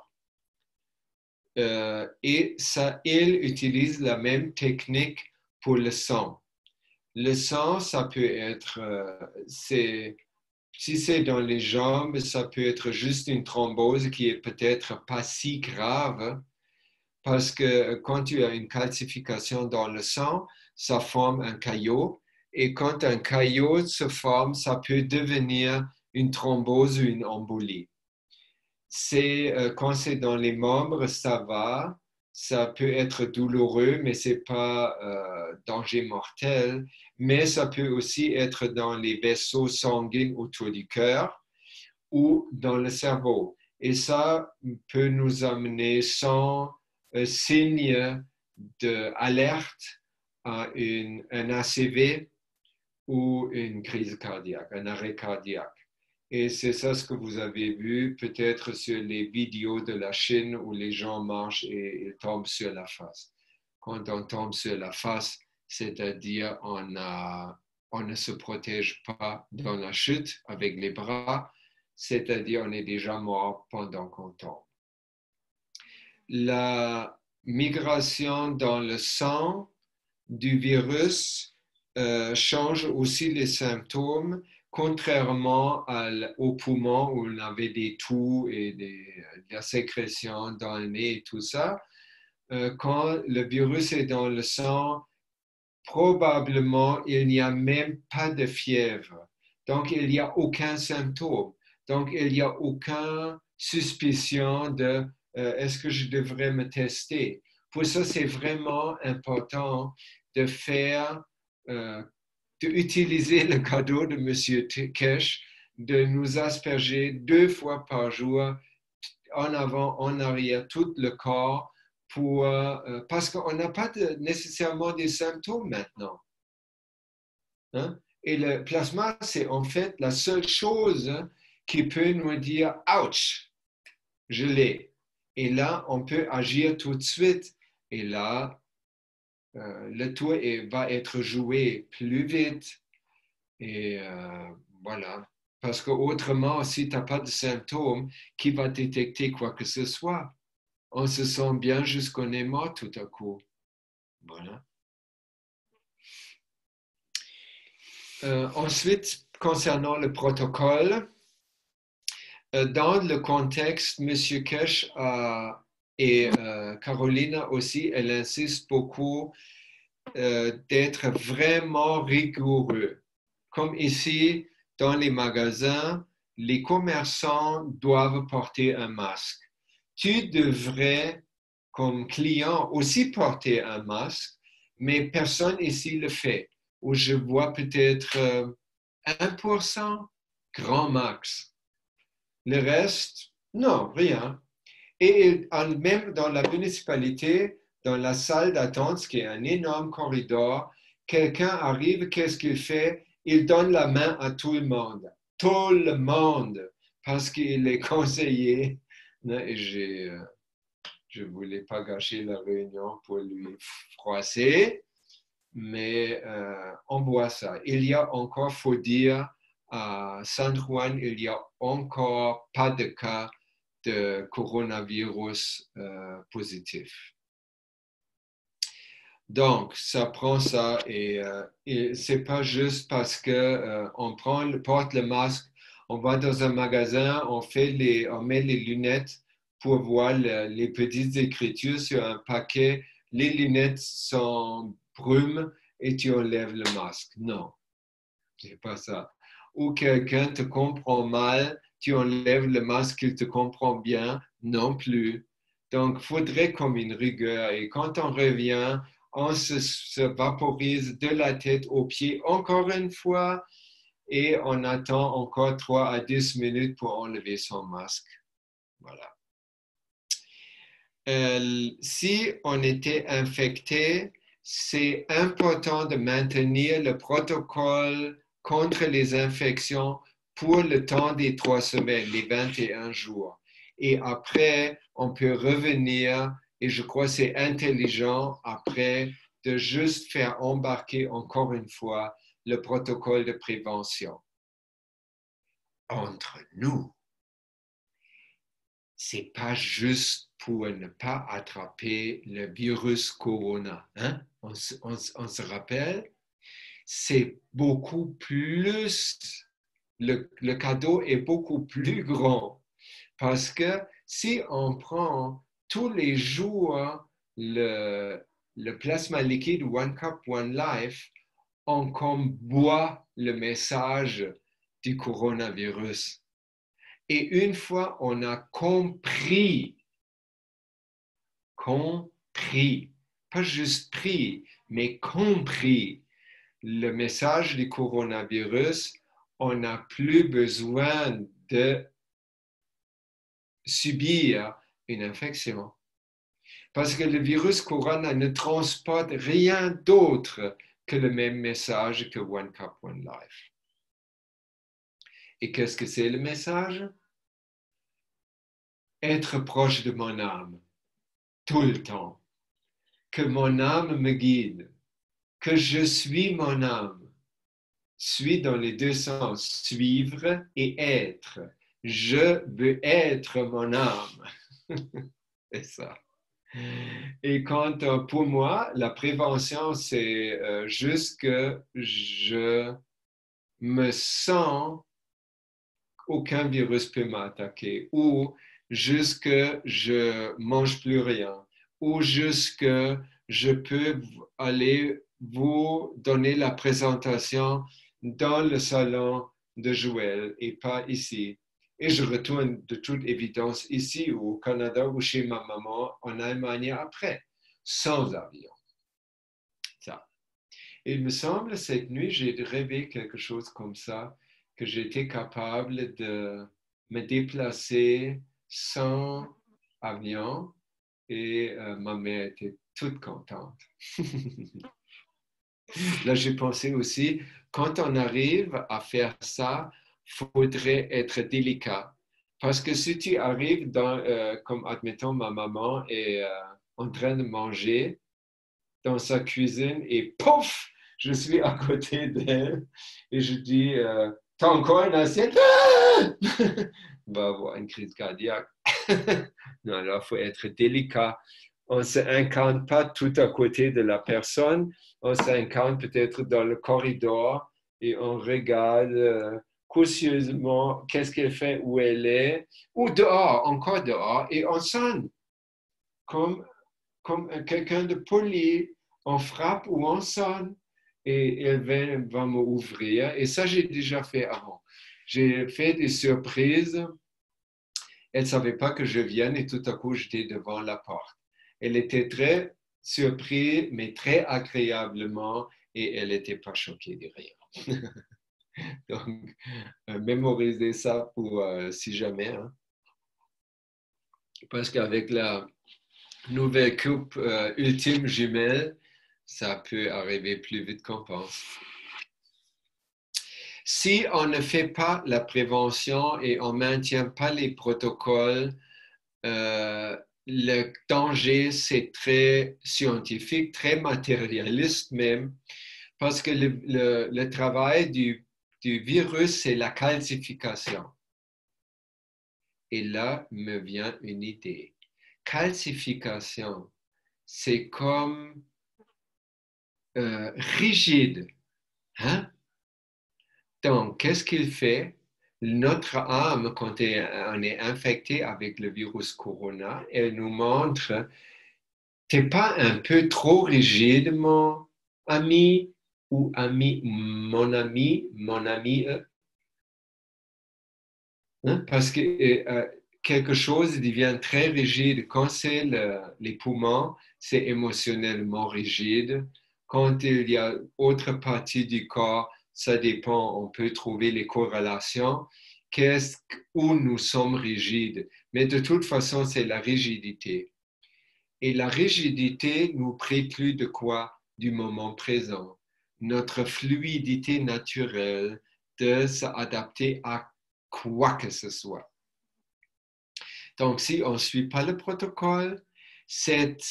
B: Et ça, il utilise la même technique pour le sang. Le sang, ça peut être, si c'est dans les jambes, ça peut être juste une thrombose qui est peut-être pas si grave, parce que quand tu as une calcification dans le sang, ça forme un caillot. Et quand un caillot se forme, ça peut devenir une thrombose ou une embolie. Quand c'est dans les membres, ça va. Ça peut être douloureux, mais ce n'est pas danger mortel. Mais ça peut aussi être dans les vaisseaux sanguins autour du cœur ou dans le cerveau. Et ça peut nous amener sans signe d'alerte à un ACV ou une crise cardiaque, un arrêt cardiaque. Et c'est ça ce que vous avez vu peut-être sur les vidéos de la Chine où les gens marchent et ils tombent sur la face. Quand on tombe sur la face, c'est-à-dire on ne se protège pas dans la chute avec les bras, c'est-à-dire on est déjà mort pendant qu'on tombe. La migration dans le sang du virus change aussi les symptômes, contrairement aux poumons où on avait des toux et de la sécrétion dans le nez et tout ça. Quand le virus est dans le sang, probablement il n'y a même pas de fièvre. Donc, il n'y a aucun symptôme. Donc, il n'y a aucune suspicion de est-ce que je devrais me tester. Pour ça, c'est vraiment important de d'utiliser le cadeau de M. Kesh, de nous asperger 2 fois par jour, en avant, en arrière, tout le corps, parce qu'on n'a pas nécessairement des symptômes maintenant. Hein? Et le plasma, c'est en fait la seule chose qui peut nous dire « ouch, je l'ai ». Et là, on peut agir tout de suite. Et là, le tour va être joué plus vite. Et voilà. Parce qu'autrement, si tu n'as pas de symptômes, qui va détecter quoi que ce soit? On se sent bien jusqu'on est mort tout à coup. Voilà. Ensuite, concernant le protocole, dans le contexte, M. Kesh et Carolina aussi, elle insiste beaucoup d'être vraiment rigoureux. Comme ici, dans les magasins, les commerçants doivent porter un masque. Tu devrais, comme client, aussi porter un masque, mais personne ici le fait. Où je vois peut-être 1%, grand max. Le reste, non, rien. Et même dans la municipalité, dans la salle d'attente, qui est un énorme corridor, quelqu'un arrive, qu'est-ce qu'il fait? Il donne la main à tout le monde. Tout le monde, parce qu'il est conseillé. Et je ne voulais pas gâcher la réunion pour lui froisser, mais on voit ça. Il y a encore, il faut dire, à San Juan, il n'y a encore pas de cas de coronavirus positif. Donc, ça prend ça et ce n'est pas juste parce qu'on porte le masque, on va dans un magasin, on met les lunettes pour voir les petites écritures sur un paquet. Les lunettes sont brumes et tu enlèves le masque. Non, c'est pas ça. Ou quelqu'un te comprend mal, tu enlèves le masque, il te comprend bien. Non plus. Donc, il faudrait comme une rigueur. Et quand on revient, on se vaporise de la tête aux pieds encore une fois et on attend encore 3 à 10 minutes pour enlever son masque. Voilà. Si on était infecté, c'est important de maintenir le protocole contre les infections pour le temps des 3 semaines, les 21 jours. Et après, on peut revenir, et je crois que c'est intelligent après de juste faire embarquer encore une fois le protocole de prévention. Entre nous, c'est pas juste pour ne pas attraper le virus corona. Hein? On se rappelle, c'est beaucoup plus, le cadeau est beaucoup plus grand. Parce que si on prend tous les jours le plasma liquide One Cup, One Life, on comme boit le message du coronavirus. Et une fois on a compris, pas juste pris, mais compris le message du coronavirus, on n'a plus besoin de subir une infection. Parce que le virus corona ne transporte rien d'autre que le même message que One Cup, One Life. Et qu'est-ce que c'est le message? Être proche de mon âme, tout le temps. Que mon âme me guide, que je suis mon âme. Suis dans les deux sens, suivre et être. Je veux être mon âme. C'est ça. Et quand, pour moi, la prévention, c'est juste que je me sens aucun virus peut m'attaquer, ou juste que je mange plus rien, ou juste que je peux aller vous donner la présentation dans le salon de Joël et pas ici. Et je retourne de toute évidence ici ou au Canada ou chez ma maman en Allemagne après, sans avion. Ça. Et il me semble, cette nuit, j'ai rêvé quelque chose comme ça, que j'étais capable de me déplacer sans avion et ma mère était toute contente. Là, j'ai pensé aussi, quand on arrive à faire ça, il faudrait être délicat. Parce que si tu arrives comme admettons ma maman est en train de manger dans sa cuisine et pouf, je suis à côté d'elle et je dis, t'as encore une assiette? Va avoir une crise cardiaque. Non, là, il faut être délicat. On ne s'incarne pas tout à côté de la personne, on s'incarne peut-être dans le corridor et on regarde cautieusement qu'est-ce qu'elle fait, où elle est, ou dehors, encore dehors, et on sonne comme quelqu'un de poli, on frappe ou on sonne et elle va m'ouvrir. Et ça, j'ai déjà fait avant. J'ai fait des surprises. Elle ne savait pas que je vienne et tout à coup, j'étais devant la porte. Elle était très surprise, mais très agréablement et elle n'était pas choquée de rien. Donc, mémorisez ça pour si jamais. Hein. Parce qu'avec la nouvelle coupe ultime jumelle, ça peut arriver plus vite qu'on pense. Si on ne fait pas la prévention et on ne maintient pas les protocoles, le danger, c'est très scientifique, très matérialiste même, parce que le travail du virus, c'est la calcification. Et là me vient une idée. Calcification, c'est comme rigide. Hein? Donc, qu'est-ce qu'il fait? Notre âme, quand on est infecté avec le virus corona, elle nous montre, t'es pas un peu trop rigide, mon ami ou mon ami, hein? Parce que quelque chose devient très rigide. Quand c'est les poumons, c'est émotionnellement rigide. Quand il y a autre partie du corps, ça dépend, on peut trouver les corrélations. où nous sommes rigides. Mais de toute façon, c'est la rigidité. Et la rigidité nous préclut de quoi? Du moment présent. Notre fluidité naturelle de s'adapter à quoi que ce soit. Donc, si on ne suit pas le protocole, cette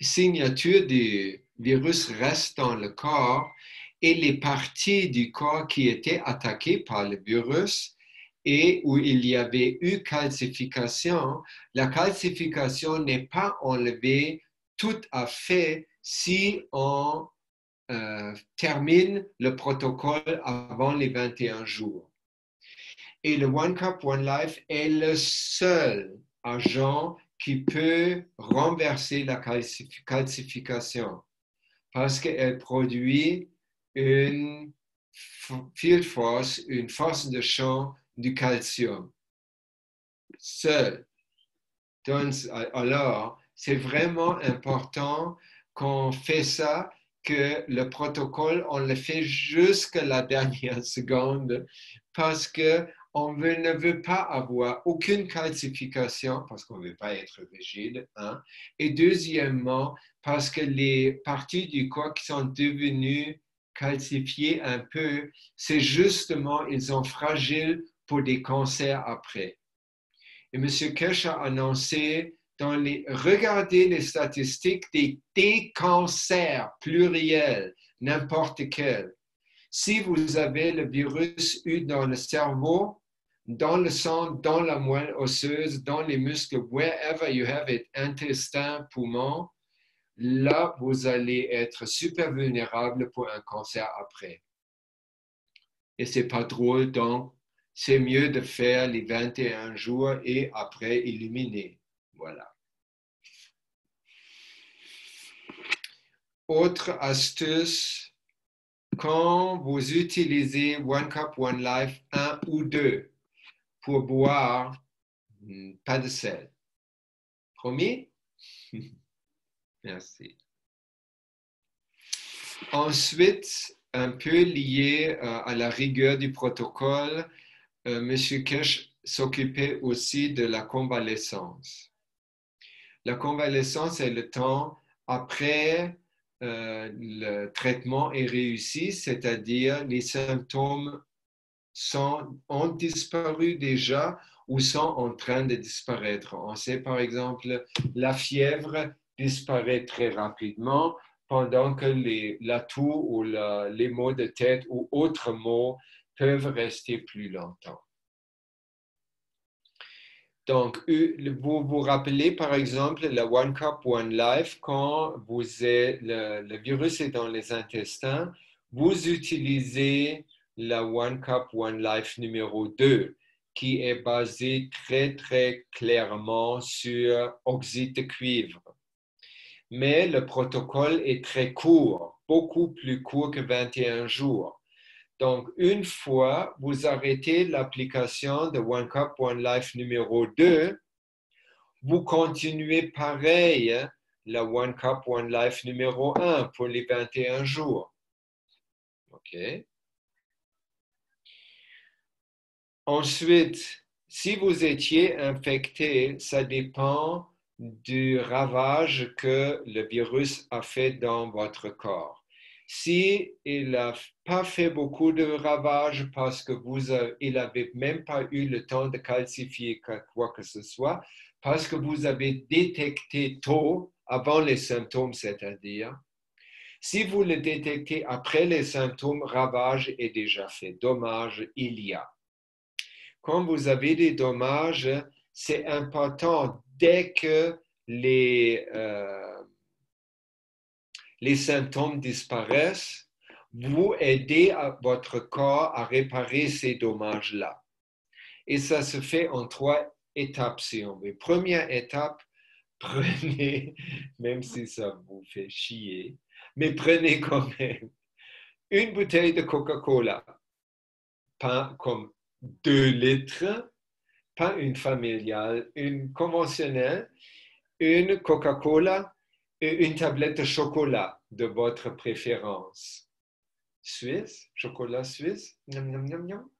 B: signature du virus reste dans le corps et les parties du corps qui étaient attaquées par le virus et où il y avait eu calcification, la calcification n'est pas enlevée tout à fait si on termine le protocole avant les 21 jours. Et le One Cup, One Life est le seul agent qui peut renverser la calcification parce qu'elle produit une field force, une force de champ du calcium. Seul. Donc, alors, c'est vraiment important qu'on fait ça, que le protocole, on le fait jusqu'à la dernière seconde parce qu'on ne veut pas avoir aucune calcification parce qu'on ne veut pas être rigide. Hein? Et deuxièmement, parce que les parties du corps qui sont devenues calcifiées un peu, c'est justement, ils sont fragiles pour des cancers après. Et M. Kirsch a annoncé regardez les statistiques des cancers pluriels, n'importe quel. Si vous avez le virus eu dans le cerveau, dans le sang, dans la moelle osseuse, dans les muscles, wherever you have it, intestin, poumon, là, vous allez être super vulnérable pour un cancer après. Et ce n'est pas drôle, donc c'est mieux de faire les 21 jours et après éliminer. Voilà. Autre astuce, quand vous utilisez One Cup, One Life 1 ou 2 pour boire, pas de sel. Promis? Merci. Ensuite, un peu lié à la rigueur du protocole, M. Kirsch s'occupait aussi de la convalescence. La convalescence est le temps après le traitement est réussi, c'est-à-dire les symptômes ont disparu déjà ou sont en train de disparaître. On sait par exemple la fièvre disparaît très rapidement pendant que la toux ou les maux de tête ou autres maux peuvent rester plus longtemps. Donc, vous vous rappelez par exemple le One Cup, One Life, quand le virus est dans les intestins, vous utilisez la One Cup, One Life numéro 2, qui est basée très, très clairement sur oxyde de cuivre. Mais le protocole est très court, beaucoup plus court que 21 jours. Donc, une fois vous arrêtez l'application de One Cup, One Life numéro 2, vous continuez pareil la One Cup, One Life numéro 1 pour les 21 jours. OK. Ensuite, si vous étiez infecté, ça dépend du ravage que le virus a fait dans votre corps. Si il n'a pas fait beaucoup de ravages parce que il n'avait même pas eu le temps de calcifier quoi que ce soit, parce que vous avez détecté tôt, avant les symptômes, c'est-à-dire, si vous le détectez après les symptômes, ravage est déjà fait, dommage il y a. Quand vous avez des dommages, c'est important dès que les symptômes disparaissent, vous aidez votre corps à réparer ces dommages-là. Et ça se fait en 3 étapes, si on veut. Première étape, prenez, même si ça vous fait chier, mais prenez quand même une bouteille de Coca-Cola, pas comme 2 litres, pas une familiale, une conventionnelle, une Coca-Cola et une tablette de chocolat de votre préférence. Suisse, chocolat suisse, nom, nom, nom, nom.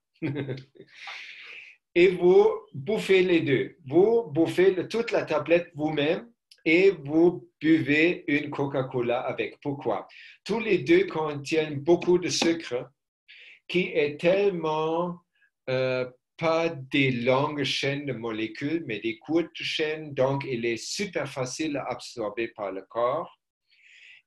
B: Et vous bouffez les deux. Vous bouffez toute la tablette vous-même et vous buvez une Coca-Cola avec. Pourquoi? Tous les deux contiennent beaucoup de sucre qui est tellement pas des longues chaînes de molécules, mais des courtes chaînes. Donc, il est super facile à absorber par le corps.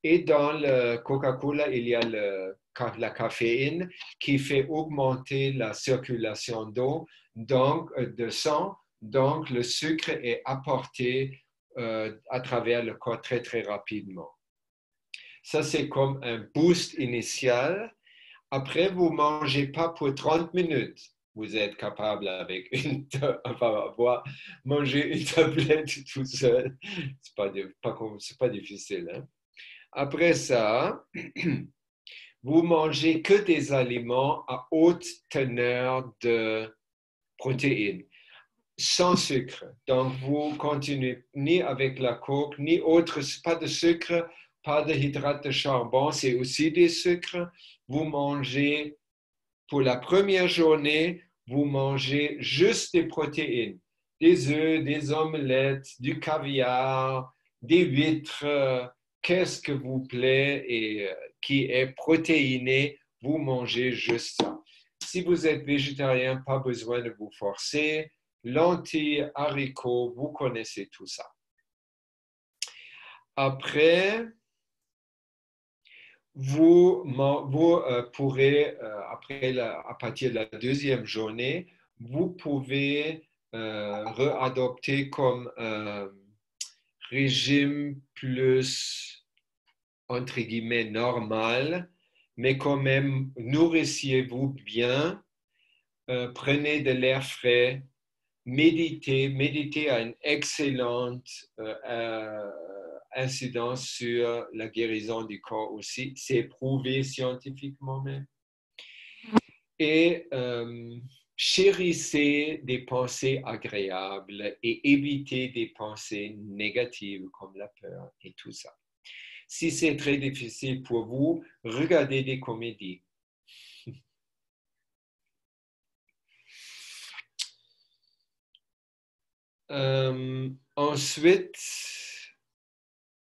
B: Et dans le Coca-Cola, il y a la caféine qui fait augmenter la circulation d'eau, donc de sang. Donc, le sucre est apporté à travers le corps très, très rapidement. Ça, c'est comme un boost initial. Après, vous ne mangez pas pour 30 minutes. Vous êtes capable avec manger une tablette tout seul. C'est pas difficile. Hein? Après ça, vous mangez que des aliments à haute teneur de protéines, sans sucre. Donc, vous continuez ni avec la coke, ni autre, pas de sucre, pas de hydrate de charbon, c'est aussi des sucres. Vous mangez, pour la première journée, vous mangez juste des protéines, des œufs, des omelettes, du caviar, des huîtres, qu'est-ce que vous plaît et qui est protéiné, vous mangez juste ça. Si vous êtes végétarien, pas besoin de vous forcer. Lentilles, haricots, vous connaissez tout ça. Après, vous pourrez, à partir de la deuxième journée, vous pouvez réadopter comme régime plus, entre guillemets, normal, mais quand même, nourrissez-vous bien, prenez de l'air frais, méditer a une excellente incidence sur la guérison du corps aussi. C'est prouvé scientifiquement même. Et chérissez des pensées agréables et évitez des pensées négatives comme la peur et tout ça. Si c'est très difficile pour vous, regardez des comédies. Ensuite,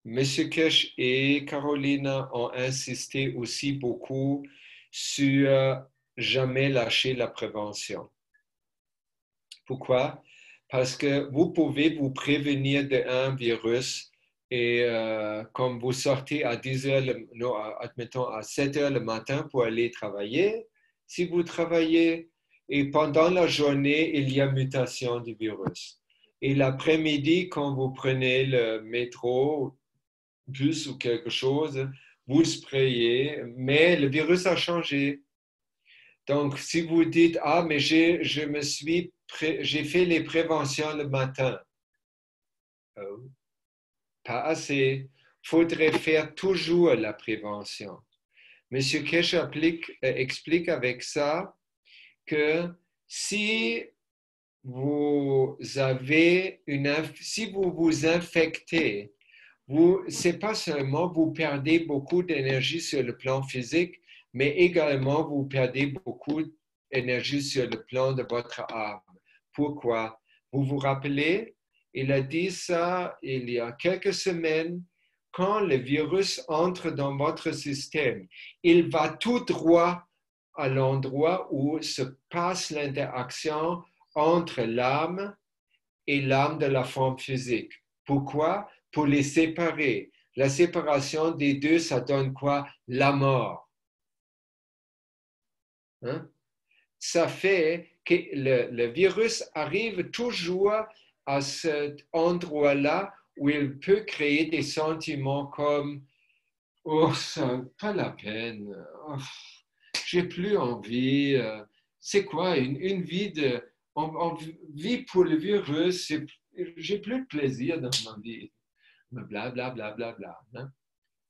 B: M. Kesh et Carolina ont insisté aussi beaucoup sur jamais lâcher la prévention. Pourquoi? Parce que vous pouvez vous prévenir d'un virus et comme vous sortez à 10 heures, admettons à 7 heures le matin pour aller travailler, si vous travaillez et pendant la journée, il y a mutation du virus. Et l'après-midi, quand vous prenez le métro, bus ou quelque chose, vous sprayez, mais le virus a changé. Donc, si vous dites, ah, mais j'ai fait les préventions le matin, pas assez. Il faudrait faire toujours la prévention. Monsieur Kesh explique avec ça que si si vous vous infectez, c'est pas seulement vous perdez beaucoup d'énergie sur le plan physique, mais également vous perdez beaucoup d'énergie sur le plan de votre âme. Pourquoi? Vous vous rappelez, il a dit ça il y a quelques semaines, quand le virus entre dans votre système, il va tout droit à l'endroit où se passe l'interaction entre l'âme et l'âme de la forme physique. Pourquoi? Pour les séparer. La séparation des deux, ça donne quoi? La mort. Hein? Ça fait que le virus arrive toujours à cet endroit-là où il peut créer des sentiments comme « Oh, ça pas la peine. Oh, j'ai plus envie. C'est quoi une vie de... On vit pour le virus. J'ai plus de plaisir dans ma vie. » Bla, bla, bla, bla, bla. Hein?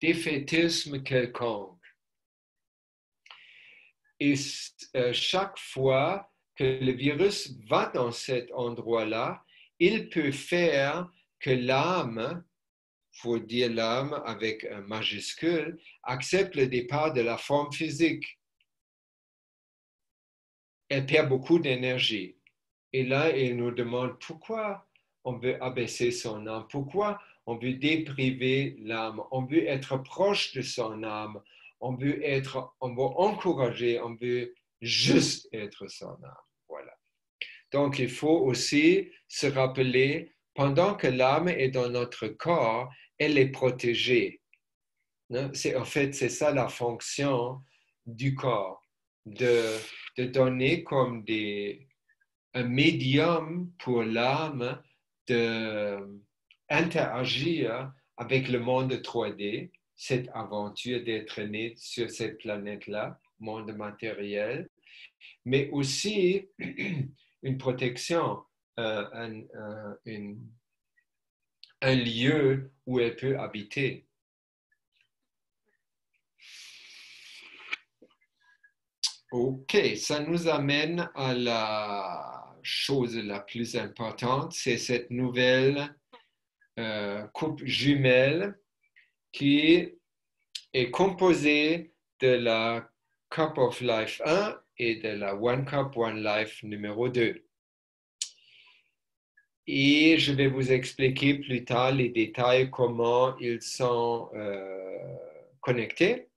B: Défaitisme quelconque. Et chaque fois que le virus va dans cet endroit-là, il peut faire que l'âme, il faut dire l'âme avec un majuscule, accepte le départ de la forme physique. elle perd beaucoup d'énergie. Et là, elle nous demande pourquoi on veut abaisser son âme, pourquoi on veut dépriver l'âme, on veut être proche de son âme, on veut encourager, on veut juste être son âme. Voilà. Donc, il faut aussi se rappeler, pendant que l'âme est dans notre corps, elle est protégée. En fait, c'est ça la fonction du corps, de donner comme un médium pour l'âme d'interagir avec le monde 3D, cette aventure d'être né sur cette planète-là, monde matériel, mais aussi une protection, un lieu où elle peut habiter. OK, ça nous amène à la chose la plus importante, c'est cette nouvelle coupe jumelle qui est composée de la Cup of Life 1 et de la One Cup, One Life numéro 2. Et je vais vous expliquer plus tard les détails, comment ils sont connectés.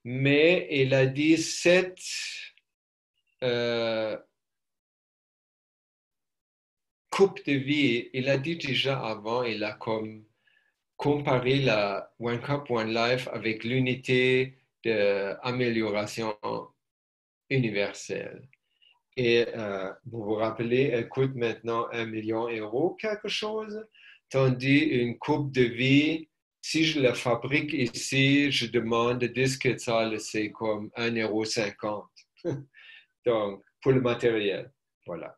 B: Mais il a dit cette coupe de vie, il a dit déjà avant, il a comparé la One Cup, One Life avec l'unité d'amélioration universelle. Et vous vous rappelez, elle coûte maintenant 1 million d'euros, quelque chose, tandis une coupe de vie, si je la fabrique ici, je demande 10 quetzals, c'est comme 1,50 €. Donc, pour le matériel, voilà.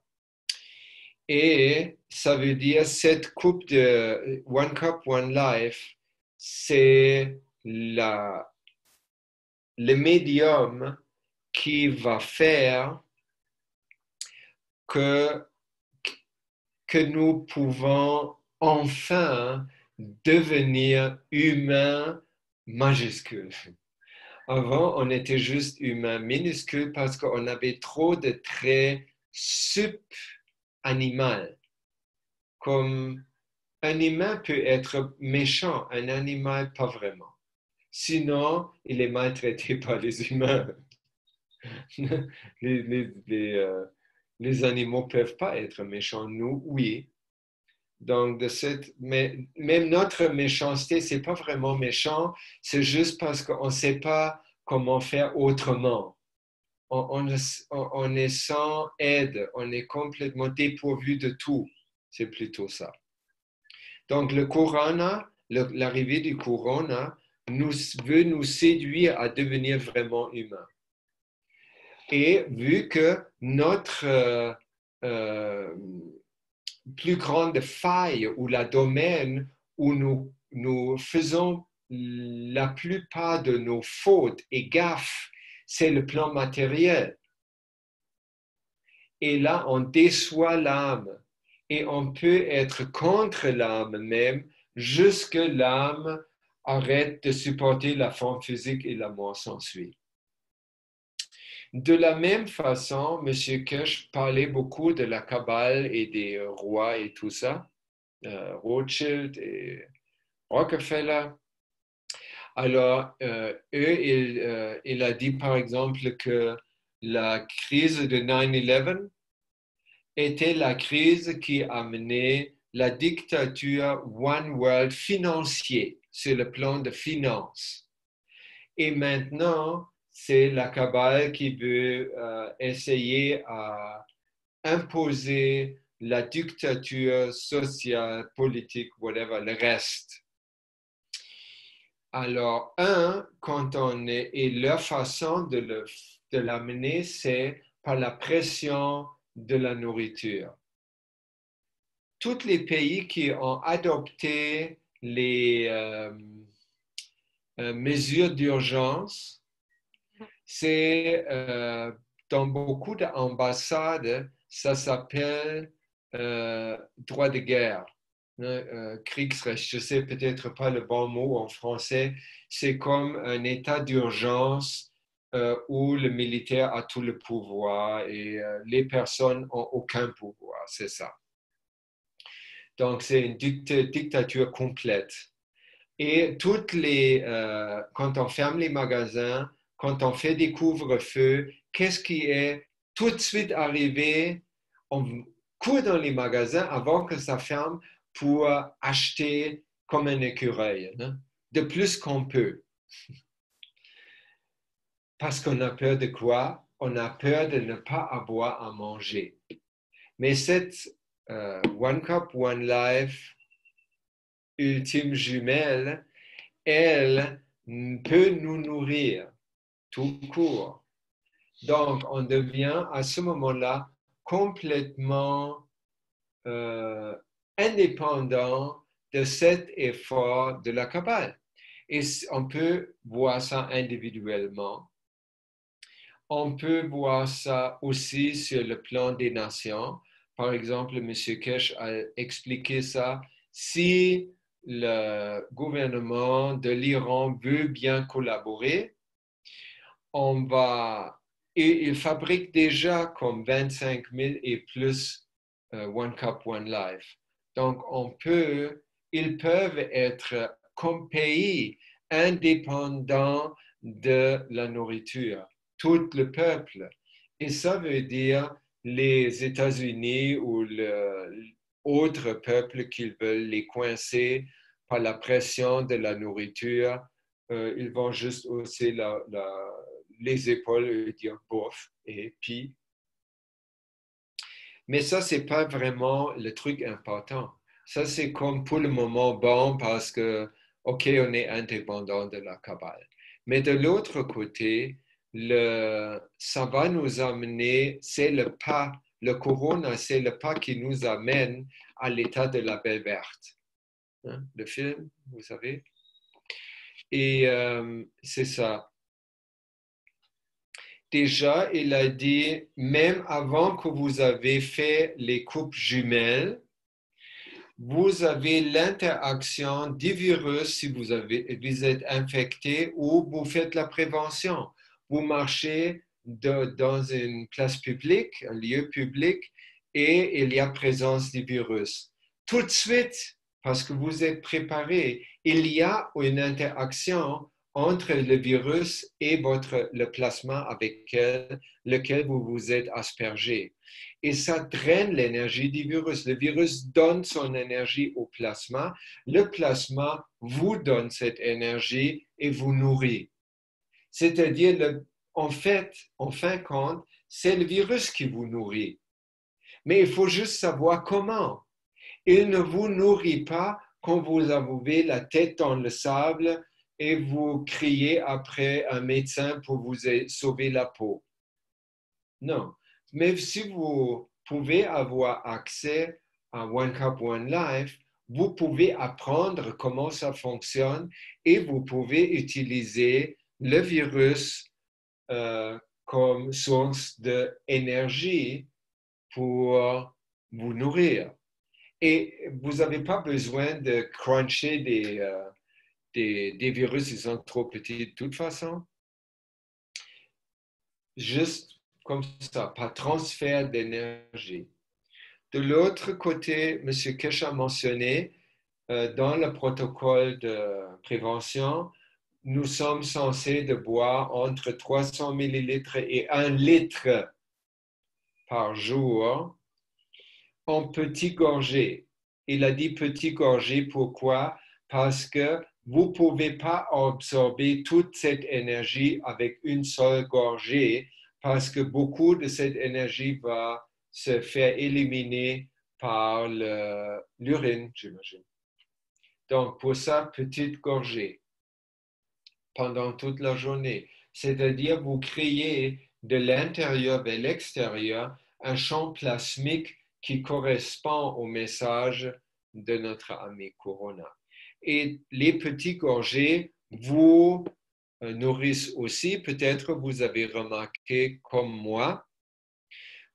B: Et ça veut dire cette coupe de One Cup, One Life, c'est le médium qui va faire que nous pouvons enfin devenir humains majuscules. Avant, on était juste humains minuscules parce qu'on avait trop de traits sub-animaux. Comme un humain peut être méchant, un animal pas vraiment. Sinon, il est maltraité par les humains. Les animaux ne peuvent pas être méchants, nous, oui. Donc, mais même notre méchanceté, ce n'est pas vraiment méchant, c'est juste parce qu'on ne sait pas comment faire autrement. On est sans aide, on est complètement dépourvu de tout. C'est plutôt ça. Donc, le Corona, l'arrivée du Corona, veut nous séduire à devenir vraiment humains. Et vu que notre plus grande faille ou la domaine où nous faisons la plupart de nos fautes et gaffes, c'est le plan matériel. Et là, on déçoit l'âme et on peut être contre l'âme même jusque l'âme arrête de supporter la forme physique et la mort s'ensuit. De la même façon, M. Kirsch parlait beaucoup de la Kabbale et des rois et tout ça, Rothschild et Rockefeller. Alors, il a dit par exemple que la crise de 9/11 était la crise qui a mené la dictature One World financier sur le plan de finance. Et maintenant, c'est la Kabbale qui veut essayer à imposer la dictature sociale, politique, whatever, le reste. Alors, quand on est, et leur façon de l'amener, c'est par la pression de la nourriture. Tous les pays qui ont adopté les mesures d'urgence, c'est dans beaucoup d'ambassades, ça s'appelle droit de guerre. Kriegsrecht, je ne sais peut-être pas le bon mot en français, c'est comme un état d'urgence où le militaire a tout le pouvoir et les personnes n'ont aucun pouvoir, c'est ça. Donc, c'est une dictature complète. Et quand on ferme les magasins, quand on fait des couvre-feux, qu'est-ce qui est tout de suite arrivé? On court dans les magasins avant que ça ferme pour acheter comme un écureuil, hein, de plus qu'on peut. Parce qu'on a peur de quoi? On a peur de ne pas avoir à manger. Mais cette One Cup, One Life ultime jumelle, elle peut nous nourrir tout court. Donc, on devient à ce moment-là complètement indépendant de cet effort de la Kabbale. Et on peut voir ça individuellement. On peut voir ça aussi sur le plan des nations. Par exemple, M. Kesh a expliqué ça. Si le gouvernement de l'Iran veut bien collaborer, il fabrique déjà comme 25 000 et plus One Cup, One Life. Donc, ils peuvent être comme pays indépendants de la nourriture, tout le peuple. Et ça veut dire les États-Unis ou autres peuples qui veulent les coincer par la pression de la nourriture, ils vont juste hausser les épaules et dire bof, et puis. Mais ça, ce n'est pas vraiment le truc important. Ça, c'est comme pour le moment bon parce que, OK, on est indépendant de la Kabbale. Mais de l'autre côté, ça va nous amener, c'est le pas, le corona, c'est le pas qui nous amène à l'état de la Belle Verte. Hein, le film, vous savez? Et c'est ça. Déjà, il a dit, même avant que vous avez fait les coupes jumelles, vous avez l'interaction du virus si vous êtes infecté ou vous faites la prévention. Vous marchez dans une place publique, un lieu public, et il y a présence du virus. Tout de suite, parce que vous êtes préparé, il y a une interaction entre le virus et le plasma avec lequel vous vous êtes aspergé. Et ça draine l'énergie du virus. Le virus donne son énergie au plasma. Le plasma vous donne cette énergie et vous nourrit. C'est-à-dire, en fin de compte, c'est le virus qui vous nourrit. Mais il faut juste savoir comment. Il ne vous nourrit pas quand vous avez la tête dans le sable et vous criez après un médecin pour vous sauver la peau. Non. Mais si vous pouvez avoir accès à One Cup, One Life, vous pouvez apprendre comment ça fonctionne et vous pouvez utiliser le virus comme source d'énergie pour vous nourrir. Et vous n'avez pas besoin de cruncher des virus, ils sont trop petits de toute façon. Juste comme ça, par transfert d'énergie. De l'autre côté, M. Kesh a mentionné, dans le protocole de prévention, nous sommes censés de boire entre 300 millilitres et 1 litre par jour en petits gorgées. Il a dit petits gorgées, pourquoi? Parce que vous ne pouvez pas absorber toute cette énergie avec une seule gorgée, parce que beaucoup de cette énergie va se faire éliminer par l'urine, j'imagine. Donc, pour ça, petite gorgée pendant toute la journée. C'est-à-dire, vous créez de l'intérieur vers l'extérieur un champ plasmique qui correspond au message de notre ami Corona. Et les petits gorgées vous nourrissent aussi. Peut-être vous avez remarqué comme moi,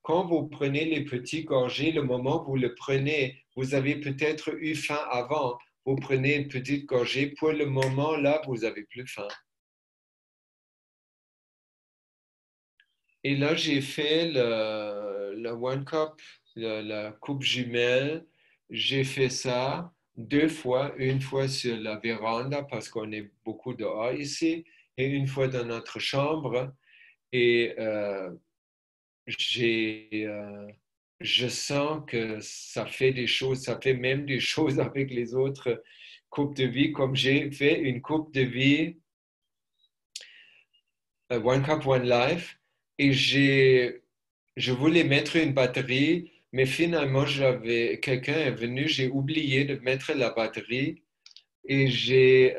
B: quand vous prenez les petits gorgées, le moment où vous le prenez, vous avez peut-être eu faim avant. Vous prenez une petite gorgée, pour le moment là, vous n'avez plus faim. Et là, j'ai fait le One Cup, la coupe jumelle. J'ai fait ça 2 fois, une fois sur la véranda parce qu'on est beaucoup dehors ici, et une fois dans notre chambre. Et j'ai, je sens que ça fait des choses, ça fait même des choses avec les autres coupes de vie, comme j'ai fait une coupe de vie, One Cup, One Life, et je voulais mettre une batterie, mais finalement, quelqu'un est venu, j'ai oublié de mettre la batterie, et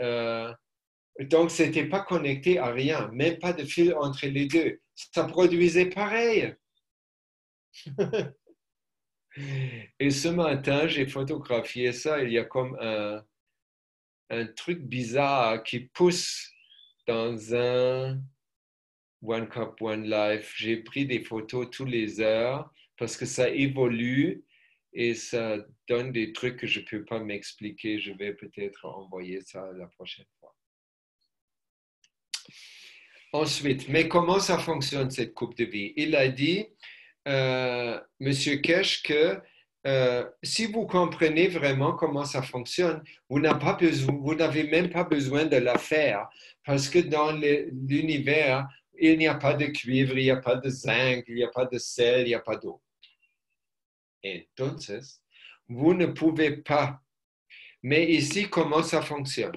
B: donc, c'était pas connecté à rien, même pas de fil entre les deux. Ça produisait pareil. Et ce matin, j'ai photographié ça. Il y a comme un truc bizarre qui pousse dans un One Cup, One Life. J'ai pris des photos tous les heures parce que ça évolue et ça donne des trucs que je ne peux pas m'expliquer. Je vais peut-être envoyer ça la prochaine fois. Ensuite, mais comment ça fonctionne cette coupe de vie? Il a dit, Monsieur Kesh, que si vous comprenez vraiment comment ça fonctionne, vous n'avez même pas besoin de la faire parce que dans l'univers, il n'y a pas de cuivre, il n'y a pas de zinc, il n'y a pas de sel, il n'y a pas d'eau. Entonces, vous ne pouvez pas. Mais ici, comment ça fonctionne?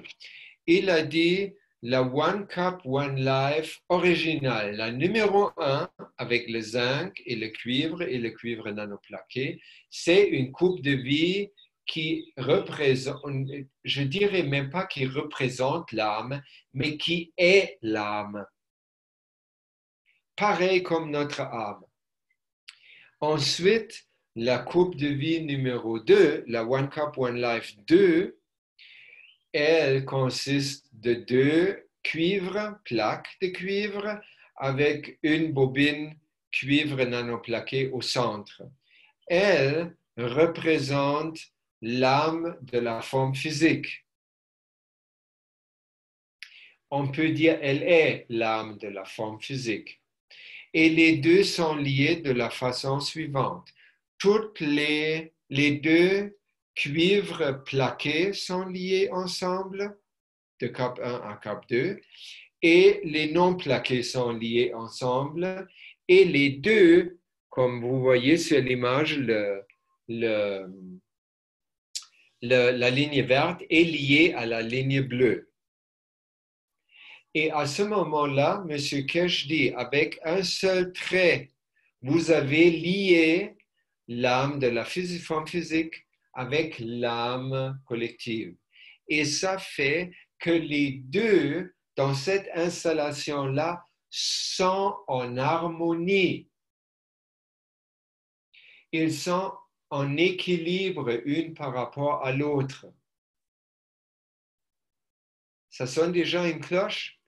B: Il a dit la One Cup, One Life originale, la numéro 1 avec le zinc et le cuivre nanoplaqué, c'est une coupe de vie qui représente, je dirais même pas qui représente l'âme, mais qui est l'âme. Pareil comme notre âme. Ensuite, la coupe de vie numéro 2, la One Cup, One Life 2, elle consiste de 2 plaques de cuivre, avec une bobine cuivre nanoplaqué au centre. Elle représente l'âme de la forme physique. On peut dire elle est l'âme de la forme physique. Et les deux sont liés de la façon suivante. Toutes les 2 cuivres plaqués sont liés ensemble, de cap 1 à cap 2, et les non plaqués sont liés ensemble, et les deux, comme vous voyez sur l'image, la ligne verte est liée à la ligne bleue. Et à ce moment-là, M. Kesh dit, avec un seul trait, vous avez lié l'âme de la forme physique avec l'âme collective. Et ça fait que les deux, dans cette installation-là, sont en harmonie. Ils sont en équilibre une par rapport à l'autre. Ça sonne déjà une cloche?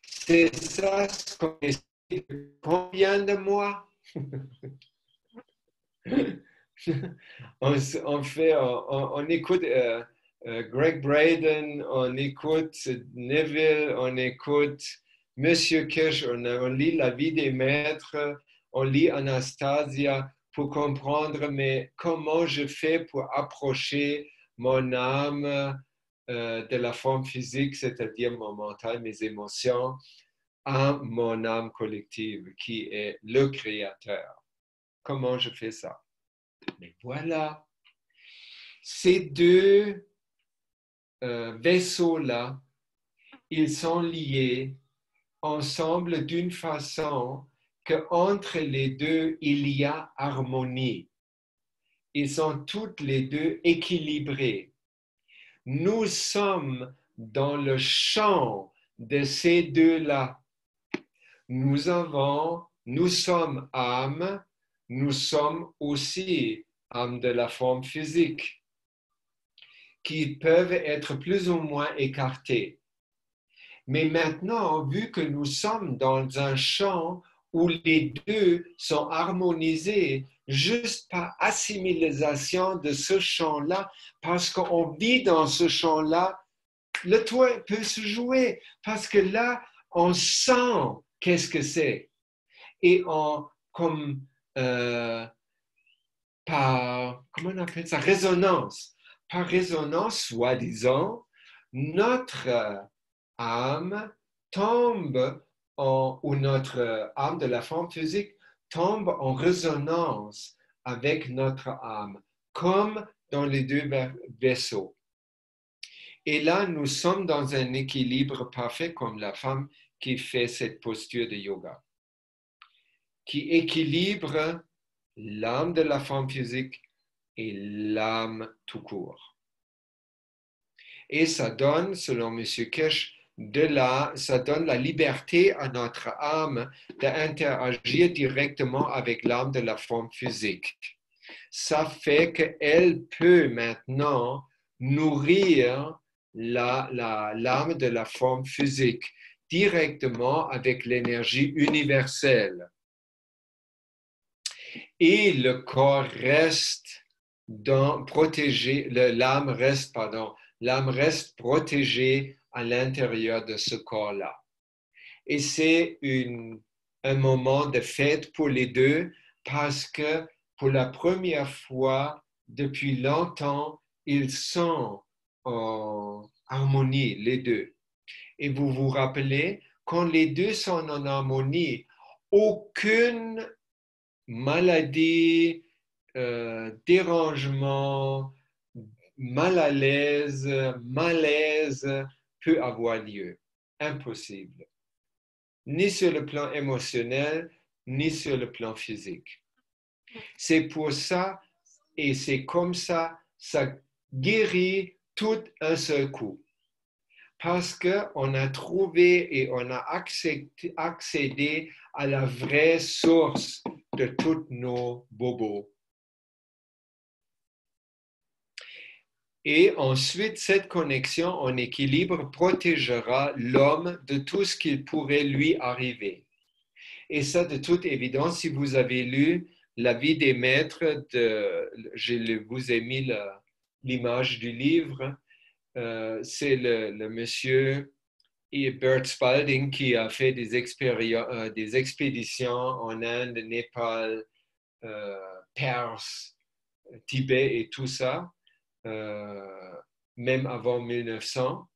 B: C'est ça ce qu'on essaie de combien de mois? on écoute Greg Braden, on écoute Neville, on écoute Monsieur Kesh, on lit La vie des maîtres, on lit Anastasia pour comprendre, mais comment je fais pour approcher mon âme de la forme physique, c'est-à-dire mon mental, mes émotions, à mon âme collective qui est le créateur. Comment je fais ça? Mais voilà, ces deux vaisseaux-là, ils sont liés ensemble d'une façon qu'entre les deux, il y a harmonie. Ils sont toutes les deux équilibrés. Nous sommes dans le champ de ces deux-là. Nous sommes âme, nous sommes aussi âme de la forme physique, qui peuvent être plus ou moins écartés. Mais maintenant, vu que nous sommes dans un champ où les deux sont harmonisés, juste par assimilation de ce champ-là, parce qu'on vit dans ce champ-là, le toit peut se jouer, parce que là, on sent qu'est-ce que c'est. et par, comment on appelle ça, résonance. Par résonance, soi-disant, notre âme tombe ou notre âme de la forme physique tombe en résonance avec notre âme, comme dans les deux vaisseaux. Et là, nous sommes dans un équilibre parfait comme la femme qui fait cette posture de yoga, qui équilibre l'âme de la forme physique et l'âme tout court. Et ça donne, selon M. Kirsch, ça donne la liberté à notre âme d'interagir directement avec l'âme de la forme physique. Ça fait qu'elle peut maintenant nourrir l'âme de la forme physique directement avec l'énergie universelle. Et le corps reste protégé, l'âme reste protégée à l'intérieur de ce corps-là. Et c'est un moment de fête pour les deux parce que pour la première fois depuis longtemps, ils sont en harmonie, les deux. Et vous vous rappelez, quand les deux sont en harmonie, aucune maladie, dérangement, mal à l'aise, malaise peut avoir lieu. Impossible. Ni sur le plan émotionnel, ni sur le plan physique. C'est pour ça, et c'est comme ça, ça guérit tout un seul coup. Parce qu'on a trouvé et on a accédé à la vraie source de tous nos bobos. Et ensuite, cette connexion en équilibre protégera l'homme de tout ce qui pourrait lui arriver. Et ça, de toute évidence, si vous avez lu La vie des maîtres, je vous ai mis l'image du livre, c'est le monsieur Bert Spalding qui a fait des expéditions en Inde, Népal, Perse, Tibet et tout ça, même avant 1900.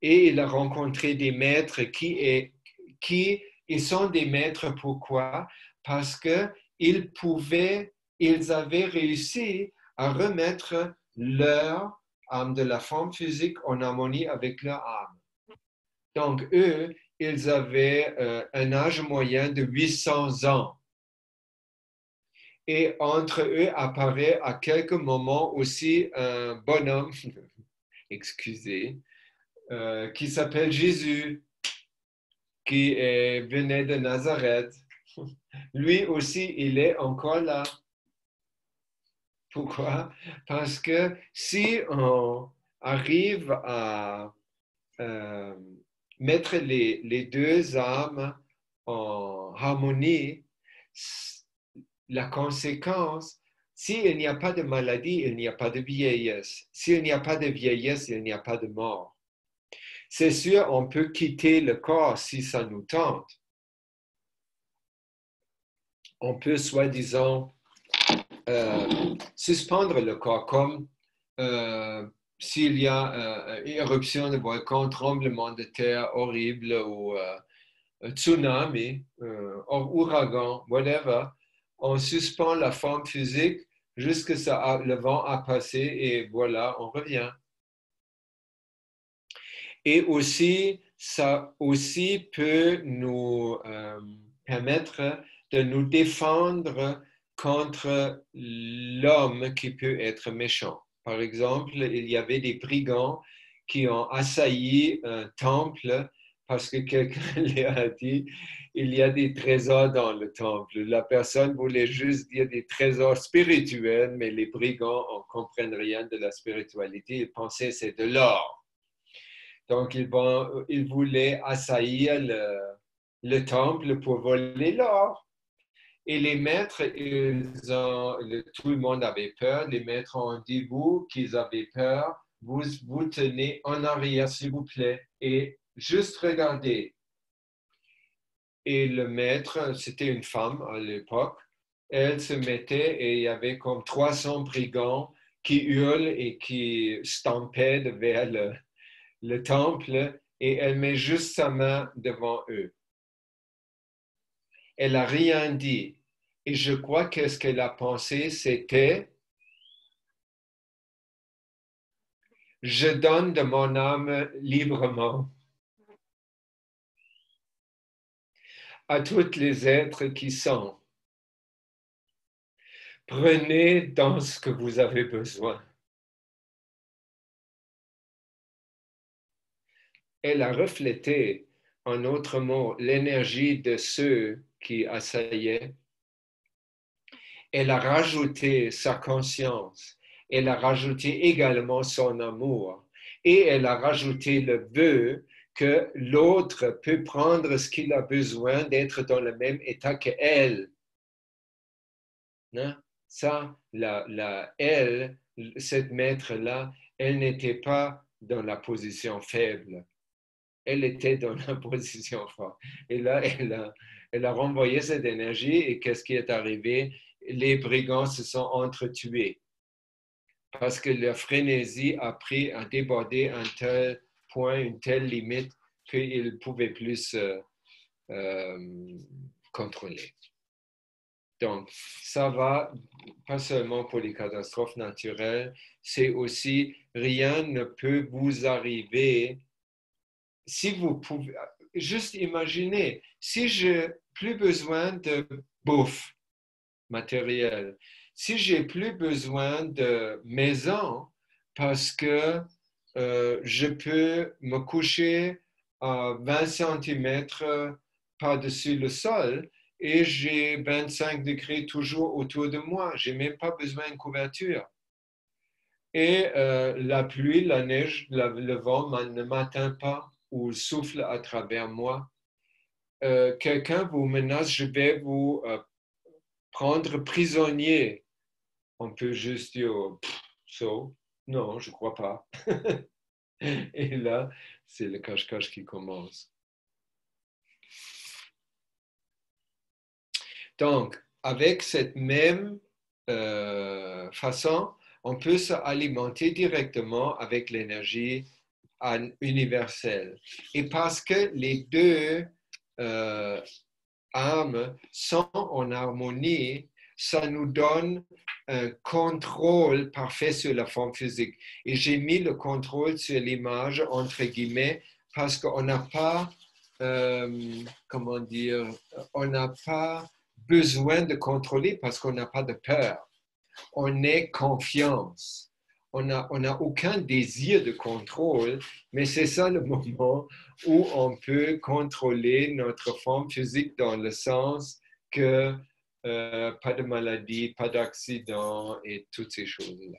B: Et il a rencontré des maîtres qui sont des maîtres. Pourquoi? Parce qu'ils avaient réussi à remettre leur âme de la forme physique en harmonie avec leur âme. Donc, eux, ils avaient un âge moyen de 800 ans. Et entre eux apparaît à quelques moments aussi un bonhomme, excusez, qui s'appelle Jésus, qui venait de Nazareth. Lui aussi, il est encore là. Pourquoi? Parce que si on arrive à mettre les deux âmes en harmonie, la conséquence, s'il n'y a pas de maladie, il n'y a pas de vieillesse. S'il n'y a pas de vieillesse, il n'y a pas de mort. C'est sûr, on peut quitter le corps si ça nous tente. On peut, soi-disant, suspendre le corps comme s'il y a une éruption de volcan, tremblement de terre horrible ou tsunami, ouragan, whatever. On suspend la forme physique jusqu'à ce que le vent a passé et voilà, on revient. Et aussi, ça aussi peut nous permettre de nous défendre contre l'homme qui peut être méchant. Par exemple, il y avait des brigands qui ont assailli un temple parce que quelqu'un leur a dit il y a des trésors dans le temple. La personne voulait juste dire des trésors spirituels, mais les brigands ne comprennent rien de la spiritualité. Ils pensaient que c'est de l'or. Donc, ils voulaient assaillir le temple pour voler l'or. Et les maîtres, tout le monde avait peur. Les maîtres ont dit, vous, qu'ils avaient peur, vous tenez en arrière, s'il vous plaît. Et juste regardez. Et le maître, c'était une femme à l'époque, elle se mettait et il y avait comme 300 brigands qui hurlent et qui stampaient vers le temple et elle met juste sa main devant eux. Elle n'a rien dit. Et je crois que ce qu'elle a pensé, c'était « Je donne de mon âme librement à tous les êtres qui sont. Prenez dans ce que vous avez besoin. » Elle a reflété, en autre mot, l'énergie de ceux qui assaillaient. Elle a rajouté sa conscience. Elle a rajouté également son amour. Et elle a rajouté le vœu que l'autre peut prendre ce qu'il a besoin d'être dans le même état qu'elle. Hein? Ça, elle, cette maître-là, elle n'était pas dans la position faible. Elle était dans la position forte. Et là, elle a renvoyé cette énergie et qu'est-ce qui est arrivé? Les brigands se sont entretués parce que la frénésie a débordé un tel point, une telle limite qu'ils ne pouvaient plus contrôler. Donc, ça va pas seulement pour les catastrophes naturelles, c'est aussi rien ne peut vous arriver. Si vous pouvez, juste imaginer, si j'ai plus besoin de bouffe matérielle, si j'ai plus besoin de maison parce que je peux me coucher à 20 cm par-dessus le sol et j'ai 25 degrés toujours autour de moi, je n'ai même pas besoin de couverture. Et la pluie, la neige, le vent ne m'atteint pas ou souffle à travers moi. Quelqu'un vous menace, je vais vous prendre prisonnier. On peut juste dire, non, je ne crois pas. Et là, c'est le cache-cache qui commence. Donc, avec cette même façon, on peut s'alimenter directement avec l'énergie universelle. Et parce que les deux âmes sont en harmonie, ça nous donne un contrôle parfait sur la forme physique. Et j'ai mis le contrôle sur l'image entre guillemets parce qu'on n'a pas, comment dire, on n'a pas besoin de contrôler parce qu'on n'a pas de peur. On est confiance. On n'a aucun désir de contrôle, mais c'est ça le moment où on peut contrôler notre forme physique dans le sens que pas de maladie, pas d'accident et toutes ces choses-là.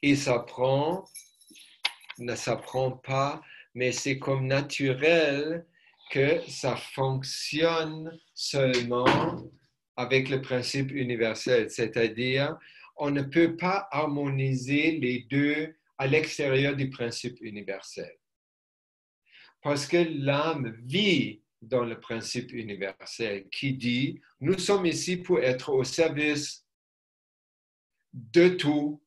B: Et ça prend pas, mais c'est comme naturel que ça fonctionne seulement avec le principe universel, c'est-à-dire on ne peut pas harmoniser les deux à l'extérieur du principe universel. Parce que l'âme vit dans le principe universel qui dit, nous sommes ici pour être au service de tout.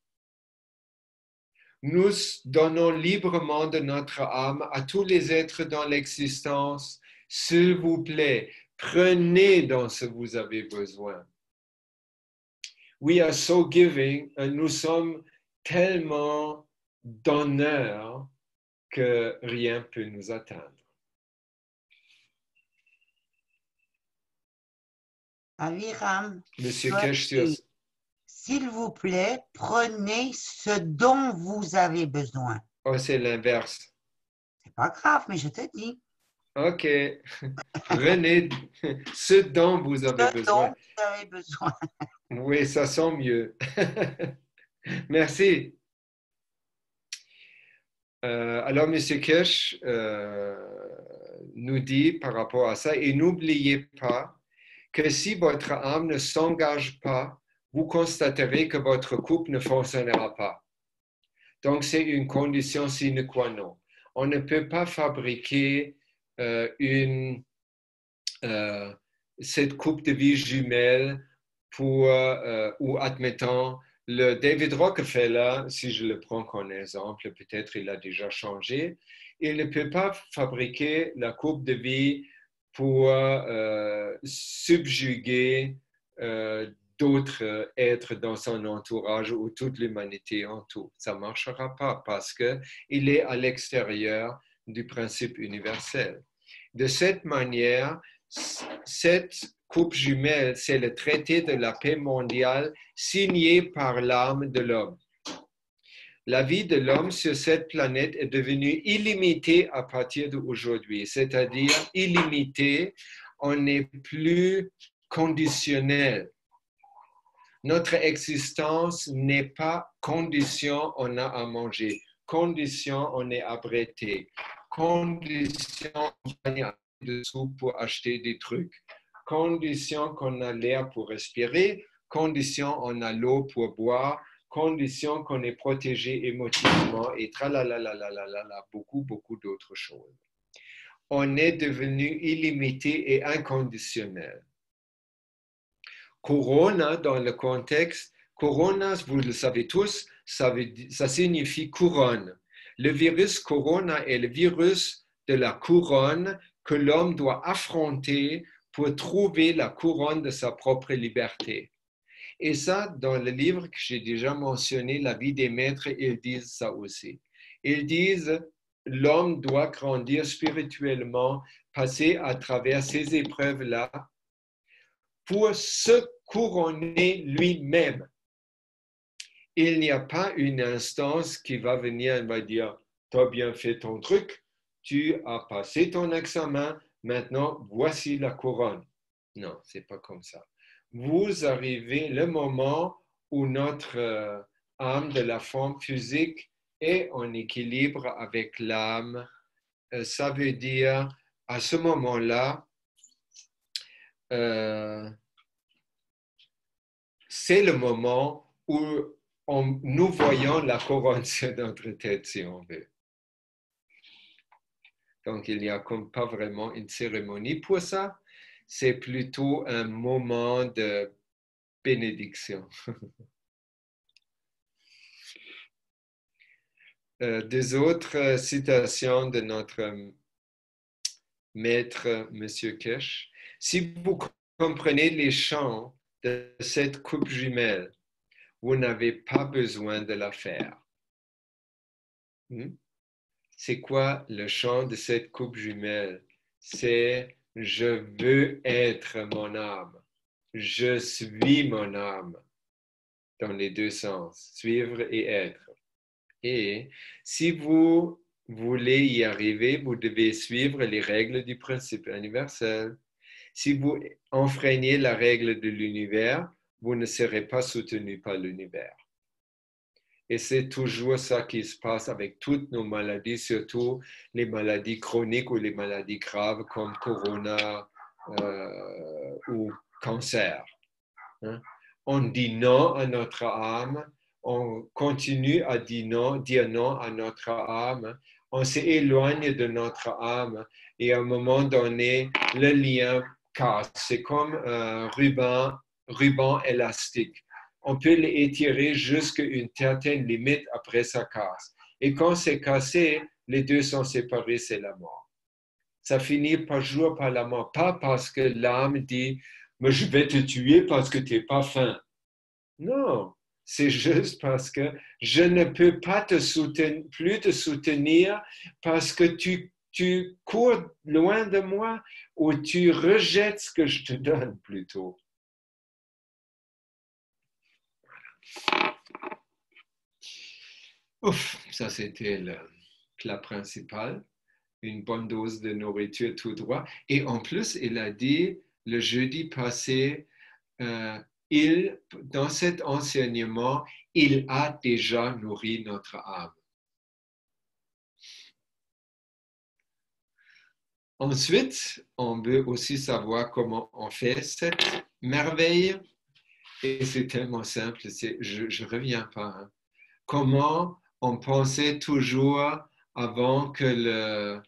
B: Nous donnons librement de notre âme à tous les êtres dans l'existence. S'il vous plaît, prenez dans ce que vous avez besoin. We are so giving, nous sommes tellement donneurs que rien ne peut nous atteindre.
C: Aviram,
B: Monsieur Kesh,
C: s'il vous plaît, prenez ce dont vous avez besoin.
B: Oh, c'est l'inverse.
C: C'est pas grave, mais je te dis.
B: OK. Prenez ce dont vous avez besoin.
C: Ce dont vous avez besoin.
B: Oui, ça sent mieux. Merci. Alors, M. Kirsch nous dit par rapport à ça, et n'oubliez pas que si votre âme ne s'engage pas, vous constaterez que votre couple ne fonctionnera pas. Donc, c'est une condition sine qua non. On ne peut pas fabriquer cette coupe de vie jumelle ou admettons, le David Rockefeller, si je le prends comme exemple, peut-être il a déjà changé, il ne peut pas fabriquer la coupe de vie pour subjuguer d'autres êtres dans son entourage ou toute l'humanité en tout. Ça ne marchera pas parce qu'il est à l'extérieur du principe universel. De cette manière, cette coupe jumelle, c'est le traité de la paix mondiale signé par l'âme de l'homme. La vie de l'homme sur cette planète est devenue illimitée à partir d'aujourd'hui, c'est-à-dire illimitée, on n'est plus conditionnel. Notre existence n'est pas condition, on a à manger, condition, on est abrité, condition, on gagne des sous pour acheter des trucs, condition qu'on a l'air pour respirer, condition on a l'eau pour boire, condition qu'on est protégé émotivement et beaucoup d'autres choses. On est devenu illimité et inconditionnel. Corona, dans le contexte, corona, vous le savez tous, ça signifie couronne. Le virus corona est le virus de la couronne que l'homme doit affronter pour trouver la couronne de sa propre liberté. Et ça, dans le livre que j'ai déjà mentionné, La vie des maîtres, ils disent ça aussi. Ils disent, l'homme doit grandir spirituellement, passer à travers ces épreuves-là pour se couronner lui-même. Il n'y a pas une instance qui va venir et va dire, tu as bien fait ton truc, tu as passé ton examen, maintenant voici la couronne. Non, ce n'est pas comme ça. Vous arrivez le moment où notre âme de la forme physique est en équilibre avec l'âme. Ça veut dire, à ce moment-là, c'est le moment où nous voyons la couronne sur notre tête, si on veut. Donc, il n'y a comme pas vraiment une cérémonie pour ça. C'est plutôt un moment de bénédiction. Deux autres citations de notre maître, M. Kesh. Si vous comprenez les chants de cette coupe jumelle, vous n'avez pas besoin de la faire. C'est quoi le chant de cette coupe jumelle? C'est « Je veux être mon âme ». Je suis mon âme, dans les deux sens, suivre et être. Et si vous voulez y arriver, vous devez suivre les règles du principe universel. Si vous enfreignez la règle de l'univers, vous ne serez pas soutenu par l'univers. Et c'est toujours ça qui se passe avec toutes nos maladies, surtout les maladies chroniques ou les maladies graves comme corona ou cancer. On dit non à notre âme, on continue à dire non à notre âme, on s'éloigne de notre âme et à un moment donné, le lien casse. C'est comme un ruban élastique. On peut l'étirer jusqu'à une certaine limite, après ça casse. Et quand c'est cassé, les deux sont séparés, c'est la mort. Ça finit toujours par la mort, pas parce que l'âme dit « mais je vais te tuer parce que tu n'es pas fin ». Non, c'est juste parce que je ne peux pas plus te soutenir parce que tu cours loin de moi ou tu rejettes ce que je te donne plutôt. Ouf, ça c'était le plat principal, une bonne dose de nourriture tout droit. Et en plus, il a dit le jeudi passé, dans cet enseignement, il a déjà nourri notre âme. Ensuite, on veut aussi savoir comment on fait cette merveille. Et c'est tellement simple, je ne reviens pas. Hein. Comment on pensait toujours avant que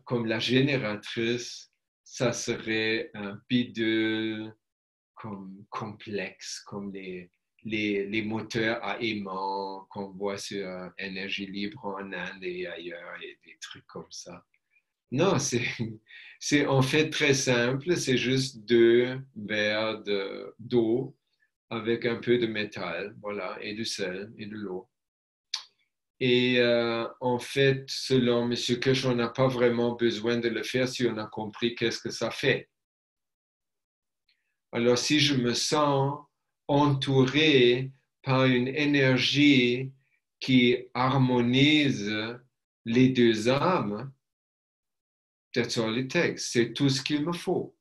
B: comme la génératrice, ça serait un bidule comme complexe, comme les moteurs à aimants qu'on voit sur Énergie Libre en Inde et ailleurs, et des trucs comme ça. Non, c'est en fait très simple, c'est juste 2 verres d'eau avec un peu de métal, voilà, et du sel et de l'eau. Et en fait, selon M. Kirsch, on n'a pas vraiment besoin de le faire si on a compris qu'est-ce que ça fait. Alors, si je me sens entouré par une énergie qui harmonise les 2 âmes, that's all it takes. C'est tout ce qu'il me faut.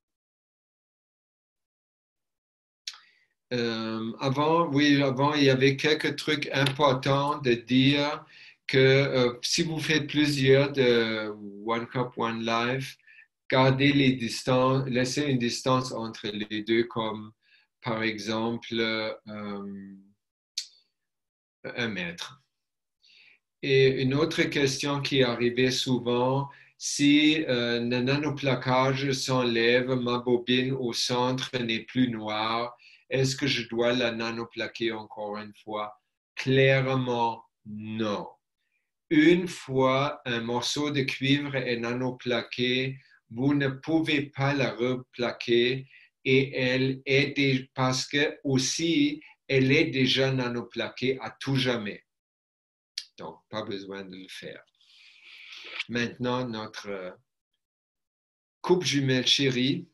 B: Avant, il y avait quelques trucs importants de dire que si vous faites plusieurs de One Cup, One Life, gardez les distances, laissez une distance entre les deux, comme par exemple 1 mètre. Et une autre question qui arrivait souvent, si le nanoplaquage s'enlève, ma bobine au centre n'est plus noire, est-ce que je dois la nanoplaquer encore une fois? Clairement, non. Une fois un morceau de cuivre est nanoplaqué, vous ne pouvez pas la replaquer et elle est parce que aussi elle est déjà nanoplaquée à tout jamais. Donc, pas besoin de le faire. Maintenant, notre coupe jumelle chérie.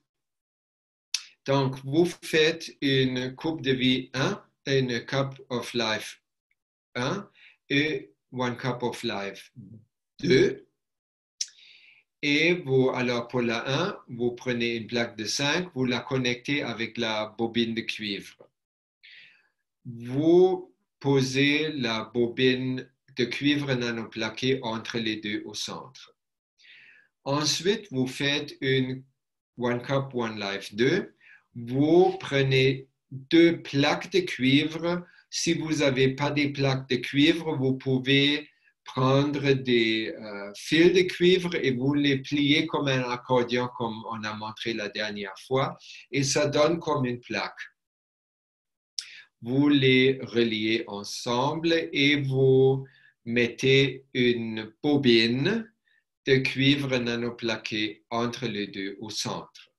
B: Donc, vous faites une coupe de vie 1, une cup of life 1 et one cup of life 2. Et vous, alors pour la 1, vous prenez une plaque de 5, vous la connectez avec la bobine de cuivre. Vous posez la bobine de cuivre nanoplaqué entre les deux au centre. Ensuite, vous faites une One Cup, One Life 2. Vous prenez 2 plaques de cuivre. Si vous n'avez pas des plaques de cuivre, vous pouvez prendre des fils de cuivre et vous les pliez comme un accordion, comme on a montré la dernière fois, et ça donne comme une plaque. Vous les reliez ensemble et vous mettez une bobine de cuivre nanoplaqué entre les deux au centre.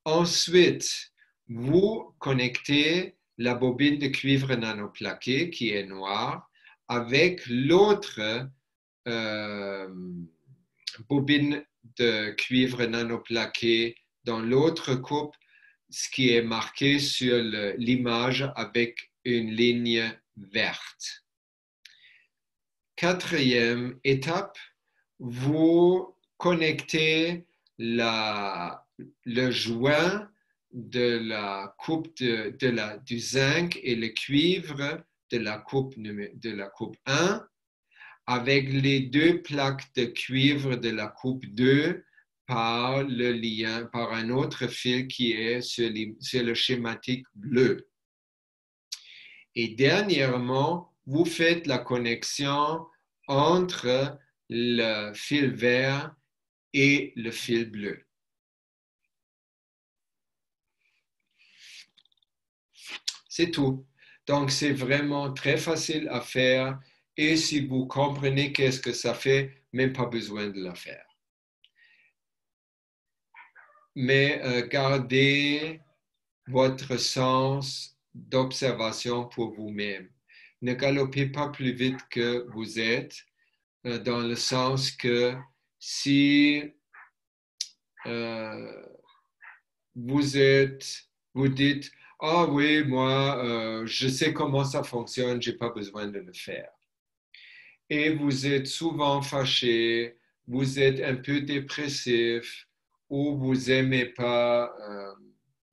B: Ensuite, vous connectez la bobine de cuivre nanoplaqué qui est noire avec l'autre bobine de cuivre nanoplaqué dans l'autre coupe, ce qui est marqué sur l'image avec une ligne verte. 4e étape, vous connectez le joint de la coupe du zinc et le cuivre de la coupe 1 avec les 2 plaques de cuivre de la coupe 2 par le lien, par un autre fil qui est sur le schématique bleu. Et dernièrement, vous faites la connexion entre le fil vert et le fil bleu. C'est tout. Donc, c'est vraiment très facile à faire. Et si vous comprenez qu'est-ce que ça fait, même pas besoin de le faire. Mais gardez votre sens d'observation pour vous-même. Ne galopez pas plus vite que vous êtes, dans le sens que si vous dites, ah oui, moi, je sais comment ça fonctionne, je n'ai pas besoin de le faire. Et vous êtes souvent fâché, vous êtes un peu dépressif, ou vous n'aimez pas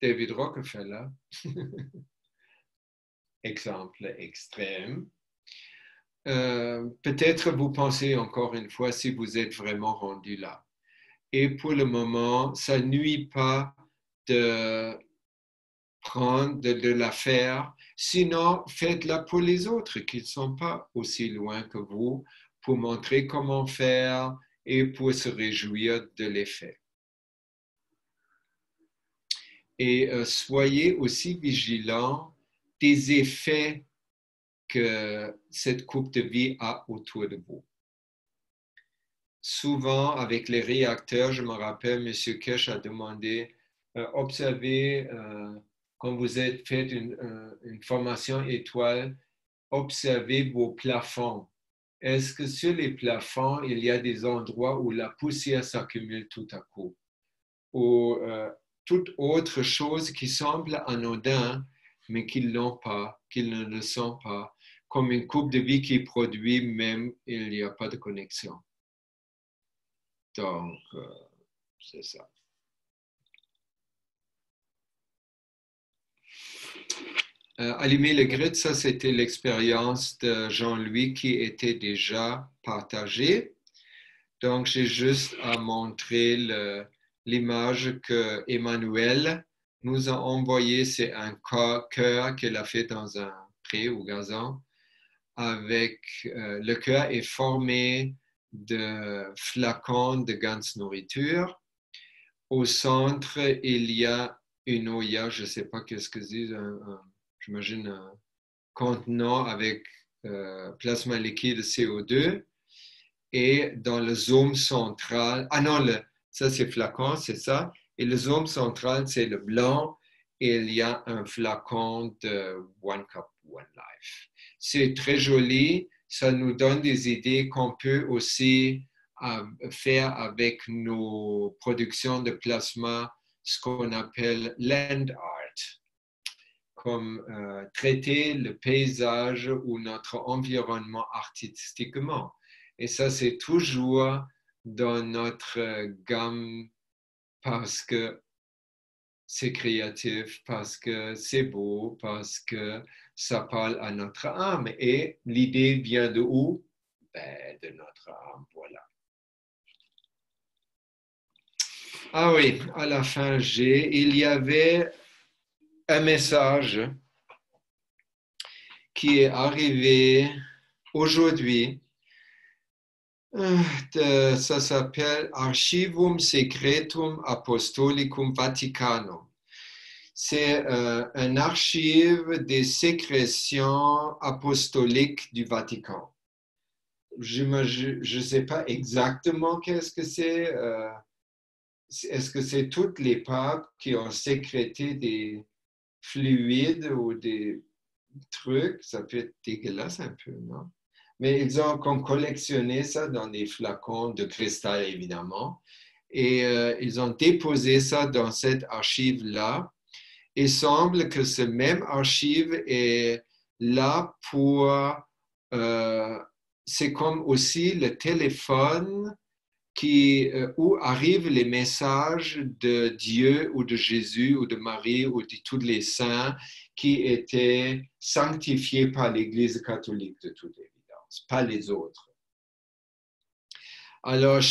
B: David Rockefeller, exemple extrême. Peut-être vous pensez encore une fois si vous êtes vraiment rendu là. Et pour le moment, ça ne nuit pas de la faire. Sinon, faites-la pour les autres qui ne sont pas aussi loin que vous pour montrer comment faire et pour se réjouir de l'effet. Et soyez aussi vigilants des effets que cette coupe de vie a autour de vous. Souvent, avec les réacteurs, je me rappelle, M. Kesh a demandé, observez, quand vous êtes fait une formation étoile, observez vos plafonds. Est-ce que sur les plafonds, il y a des endroits où la poussière s'accumule tout à coup? Ou toute autre chose qui semble anodin, mais qu'ils l'ont pas, qu'ils ne le sont pas, comme une coupe de vie qui produit même il n'y a pas de connexion. Donc, c'est ça. Allumer le grid, ça c'était l'expérience de Jean-Louis qui était déjà partagée. Donc, j'ai juste à montrer l'image que Emmanuel nous a envoyée. C'est un cœur qu'elle a fait dans un pré ou gazon. Avec le cœur est formé de flacons de Ganz Nourriture. Au centre, il y a une oya, je ne sais pas qu'est-ce que c'est, j'imagine un contenant avec plasma liquide CO2. Et dans le zone central, ça c'est flacon, c'est ça. Et le zone central, c'est le blanc. Et il y a un flacon de One Cup, One Life. C'est très joli. Ça nous donne des idées qu'on peut aussi faire avec nos productions de plasma, ce qu'on appelle land art, comme traiter le paysage ou notre environnement artistiquement. Et ça, c'est toujours dans notre gamme parce que c'est créatif, parce que c'est beau, parce que ça parle à notre âme. Et l'idée vient de où? Ben, de notre âme, voilà. Ah oui, à la fin il y avait un message qui est arrivé aujourd'hui. Ça s'appelle Archivum Secretum Apostolicum Vaticanum. C'est un archive des sécrétions apostoliques du Vatican. Je ne sais pas exactement qu'est-ce que c'est. Est-ce que c'est toutes les papes qui ont sécrété des fluides ou des trucs? Ça peut être dégueulasse un peu, non? Mais ils ont comme collectionné ça dans des flacons de cristal, évidemment. Et ils ont déposé ça dans cette archive-là. Il semble que ce même archive est là pour... c'est comme aussi le téléphone où arrivent les messages de Dieu ou de Jésus ou de Marie ou de tous les saints qui étaient sanctifiés par l'Église catholique de toute évidence, pas les autres. Alors,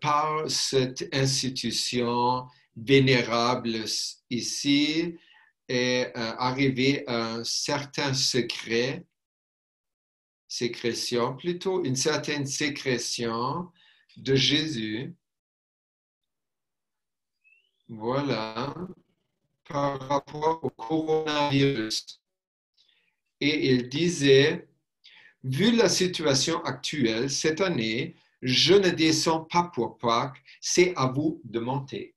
B: par cette institution vénérable ici, est arrivé un certain sécrétion plutôt, une certaine sécrétion de Jésus, voilà, par rapport au coronavirus. Et il disait, vu la situation actuelle, cette année, je ne descends pas pour Pâques, c'est à vous de monter.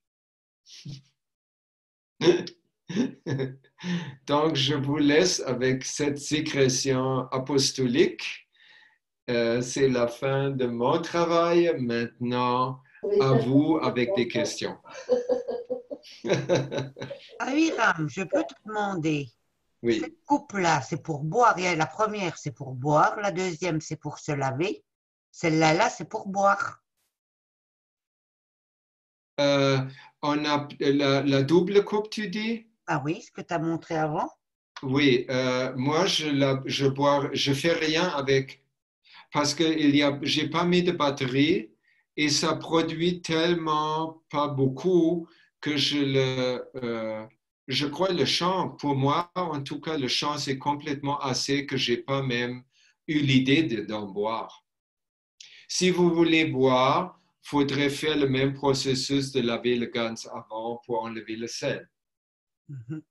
B: Donc, je vous laisse avec cette sécrétion apostolique. C'est la fin de mon travail. Maintenant, à vous avec des questions.
C: Aviram, je peux te demander,
B: Oui.
C: cette coupe-là, c'est pour boire. La première, c'est pour boire. La deuxième, c'est pour se laver. Celle-là, c'est pour boire.
B: On a la double coupe, tu dis?
C: Ah oui, ce que tu as montré avant?
B: Oui, moi, je fais rien avec, parce que j'ai pas mis de batterie et ça produit tellement pas beaucoup que je crois le champ, pour moi, en tout cas, le champ, c'est complètement assez que j'ai pas même eu l'idée d'en boire. Si vous voulez boire, il faudrait faire le même processus de laver le gants avant pour enlever le sel.
C: Mhm.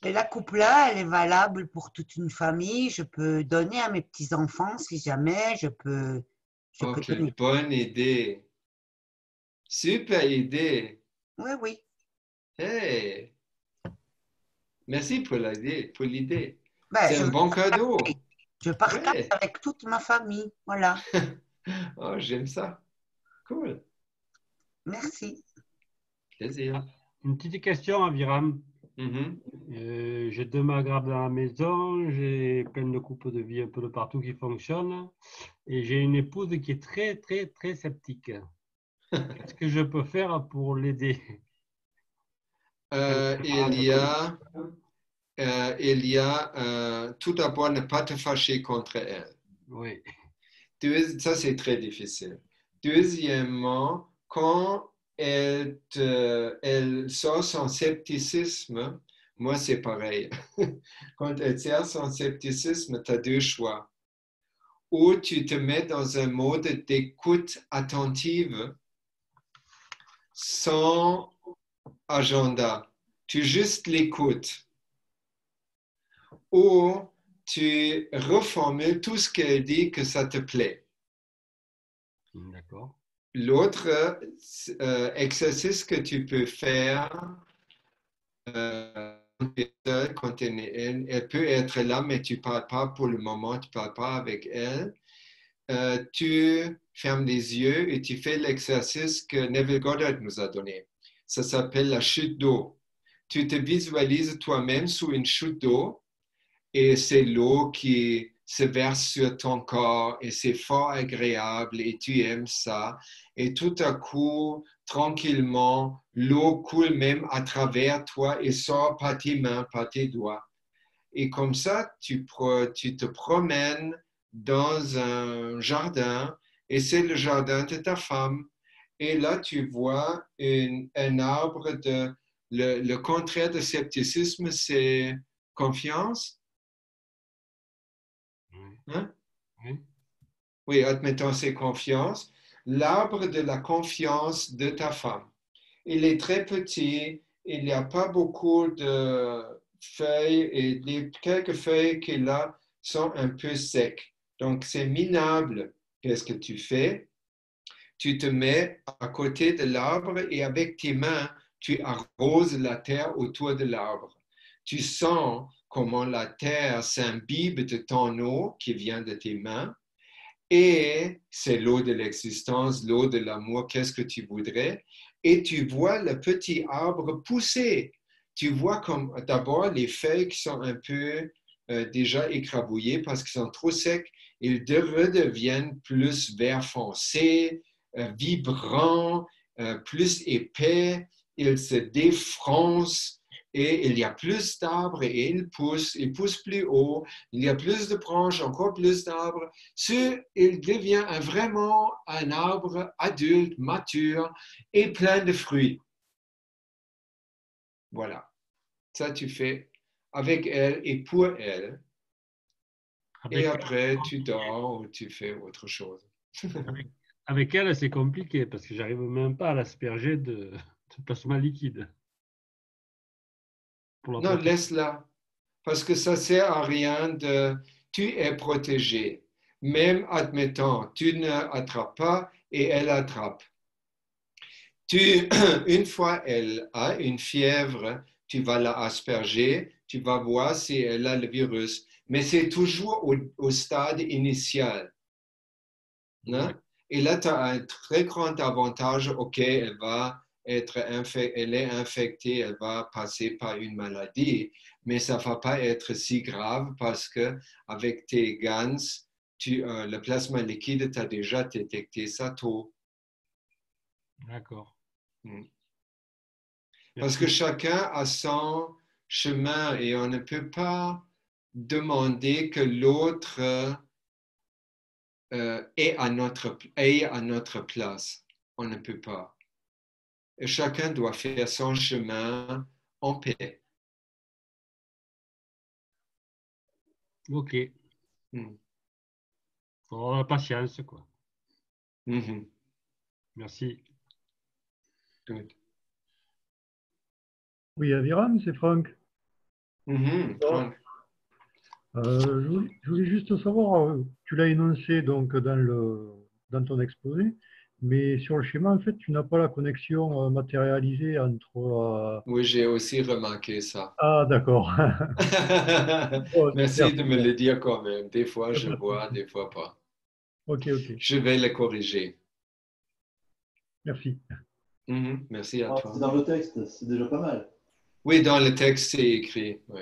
C: Et la coupe-là, elle est valable pour toute une famille. Je peux donner à mes petits-enfants si jamais je peux
B: Oh, quelle
C: donner.
B: bonne idée. Super idée.
C: Oui, oui.
B: Hey, merci pour l'idée.
C: Ben,
B: C'est un bon cadeau.
C: je partage
B: Ouais.
C: avec toute ma famille. Voilà.
B: Oh, j'aime ça. Cool.
C: Merci.
B: Plaisir.
D: Une petite question, Aviram.
B: Mhm.
D: J'ai 2 maghrabs dans la maison, j'ai plein de coupes de vie un peu de partout qui fonctionnent et j'ai une épouse qui est très, très, très sceptique. Qu'est-ce que je peux faire pour l'aider?
B: Il y a tout d'abord ne pas te fâcher contre elle.
D: Oui,
B: Ça, c'est très difficile. Deuxièmement, quand elle sort son scepticisme, moi, c'est pareil. Quand elle sort son scepticisme, tu as deux choix. Ou tu te mets dans un mode d'écoute attentive sans agenda. Tu juste l'écoutes. Ou tu reformules tout ce qu'elle dit que ça te plaît.
D: d'accord.
B: L'autre exercice que tu peux faire quand elle peut être là, mais tu ne parles pas pour le moment, tu ne parles pas avec elle. Tu fermes les yeux et tu fais l'exercice que Neville Goddard nous a donné. Ça s'appelle la chute d'eau. Tu te visualises toi-même sous une chute d'eau et c'est l'eau qui se verse sur ton corps et c'est fort agréable et tu aimes ça. Et tout à coup, tranquillement, l'eau coule même à travers toi et sort par tes mains, par tes doigts. Et comme ça, tu te promènes dans un jardin et c'est le jardin de ta femme. Et là, tu vois un arbre le contraire de scepticisme, c'est confiance. Hein?
D: Oui.
B: Oui, admettons, c'est confiance. L'arbre de la confiance de ta femme. Il est très petit, il n'y a pas beaucoup de feuilles et les quelques feuilles qu'il a sont un peu secs. Donc, c'est minable. Qu'est-ce que tu fais? Tu te mets à côté de l'arbre et avec tes mains, tu arroses la terre autour de l'arbre. Tu sens comment la terre s'imbibe de ton eau qui vient de tes mains et c'est l'eau de l'existence, l'eau de l'amour, qu'est-ce que tu voudrais? Et tu vois le petit arbre pousser. Tu vois comme d'abord les feuilles qui sont un peu déjà écrabouillées parce qu'ils sont trop secs, ils redeviennent plus vert foncé, vibrants, plus épais, ils se défroncent et il y a plus d'arbres et ils poussent plus haut, il y a plus de branches, encore plus d'arbres. Il devient vraiment un arbre adulte, mature et plein de fruits. Voilà. Ça, tu fais avec elle et pour elle. Et après, tu dors ou tu fais autre chose.
D: avec, avec elle, c'est compliqué parce que j'arrive même pas à l'asperger de plasma liquide. Pour la
B: Non,
D: protéger.
B: laisse-la. Parce que ça ne sert à rien de... Tu es protégé. Même admettant, tu ne attrapes pas et elle attrape. Une fois elle a une fièvre, tu vas la asperger, tu vas voir si elle a le virus. Mais c'est toujours au stade initial. Hein? Et là, tu as un très grand avantage. OK, elle est infectée, elle va passer par une maladie, mais ça ne va pas être si grave parce que avec tes gants, le plasma liquide, tu as déjà détecté ça tôt.
D: D'accord.
B: Parce que chacun a son chemin et on ne peut pas demander que l'autre ait à notre place. On ne peut pas. Et chacun doit faire son chemin en paix.
D: Ok. faut avoir la patience, quoi.
B: Mhm.
D: Merci.
B: Good.
E: Oui, Aviram, c'est Franck.
B: Mhm. Frank.
E: Je voulais juste savoir, tu l'as énoncé donc dans ton exposé, mais sur le schéma, en fait, tu n'as pas la connexion matérialisée entre...
B: Oui, j'ai aussi remarqué ça.
E: Ah, d'accord. Oh,
B: Merci
E: super,
B: de me
E: super.
B: le dire quand même. Des fois,
E: Y a
B: je
E: pas de
B: vois,
E: souci.
B: des fois pas.
E: Ok, ok.
B: Je vais le corriger.
E: Merci.
B: Mhm. Merci à
A: Ah,
B: toi.
A: c'est dans le texte, c'est déjà pas mal.
B: Oui, dans le texte, c'est écrit. Oui.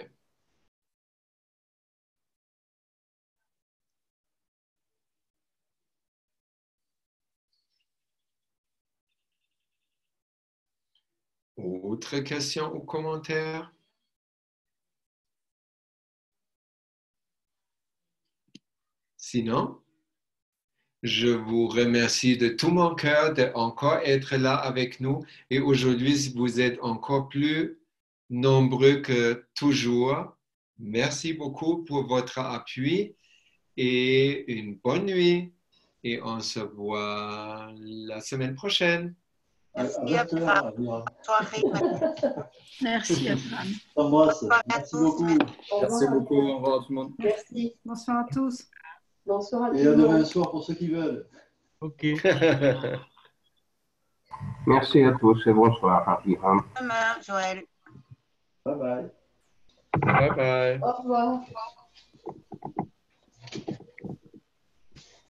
B: Autre question ou commentaire? Sinon, je vous remercie de tout mon cœur d'encore être là avec nous. Et aujourd'hui, vous êtes encore plus nombreux que toujours. Merci beaucoup pour votre appui et une bonne nuit. Et on se voit la semaine prochaine.
A: À
C: Merci,
A: 20 heures,
C: Abraham.
A: Aviram.
C: Soirée.
F: Merci, Abraham.
A: T'embrasse.
C: Bonsoir à
A: Merci
C: tous.
A: beaucoup.
G: Au
H: Merci
G: revoir.
H: beaucoup. Au revoir tout le monde.
G: Merci.
F: Bonsoir à tous.
G: Bonsoir à tout
A: Et
G: le
A: à demain
G: monde.
A: soir pour ceux qui veulent.
D: OK.
I: Merci à tous et bonsoir, Abraham.
C: Demain, Joël.
A: Bye bye.
B: Bye bye.
G: Au revoir.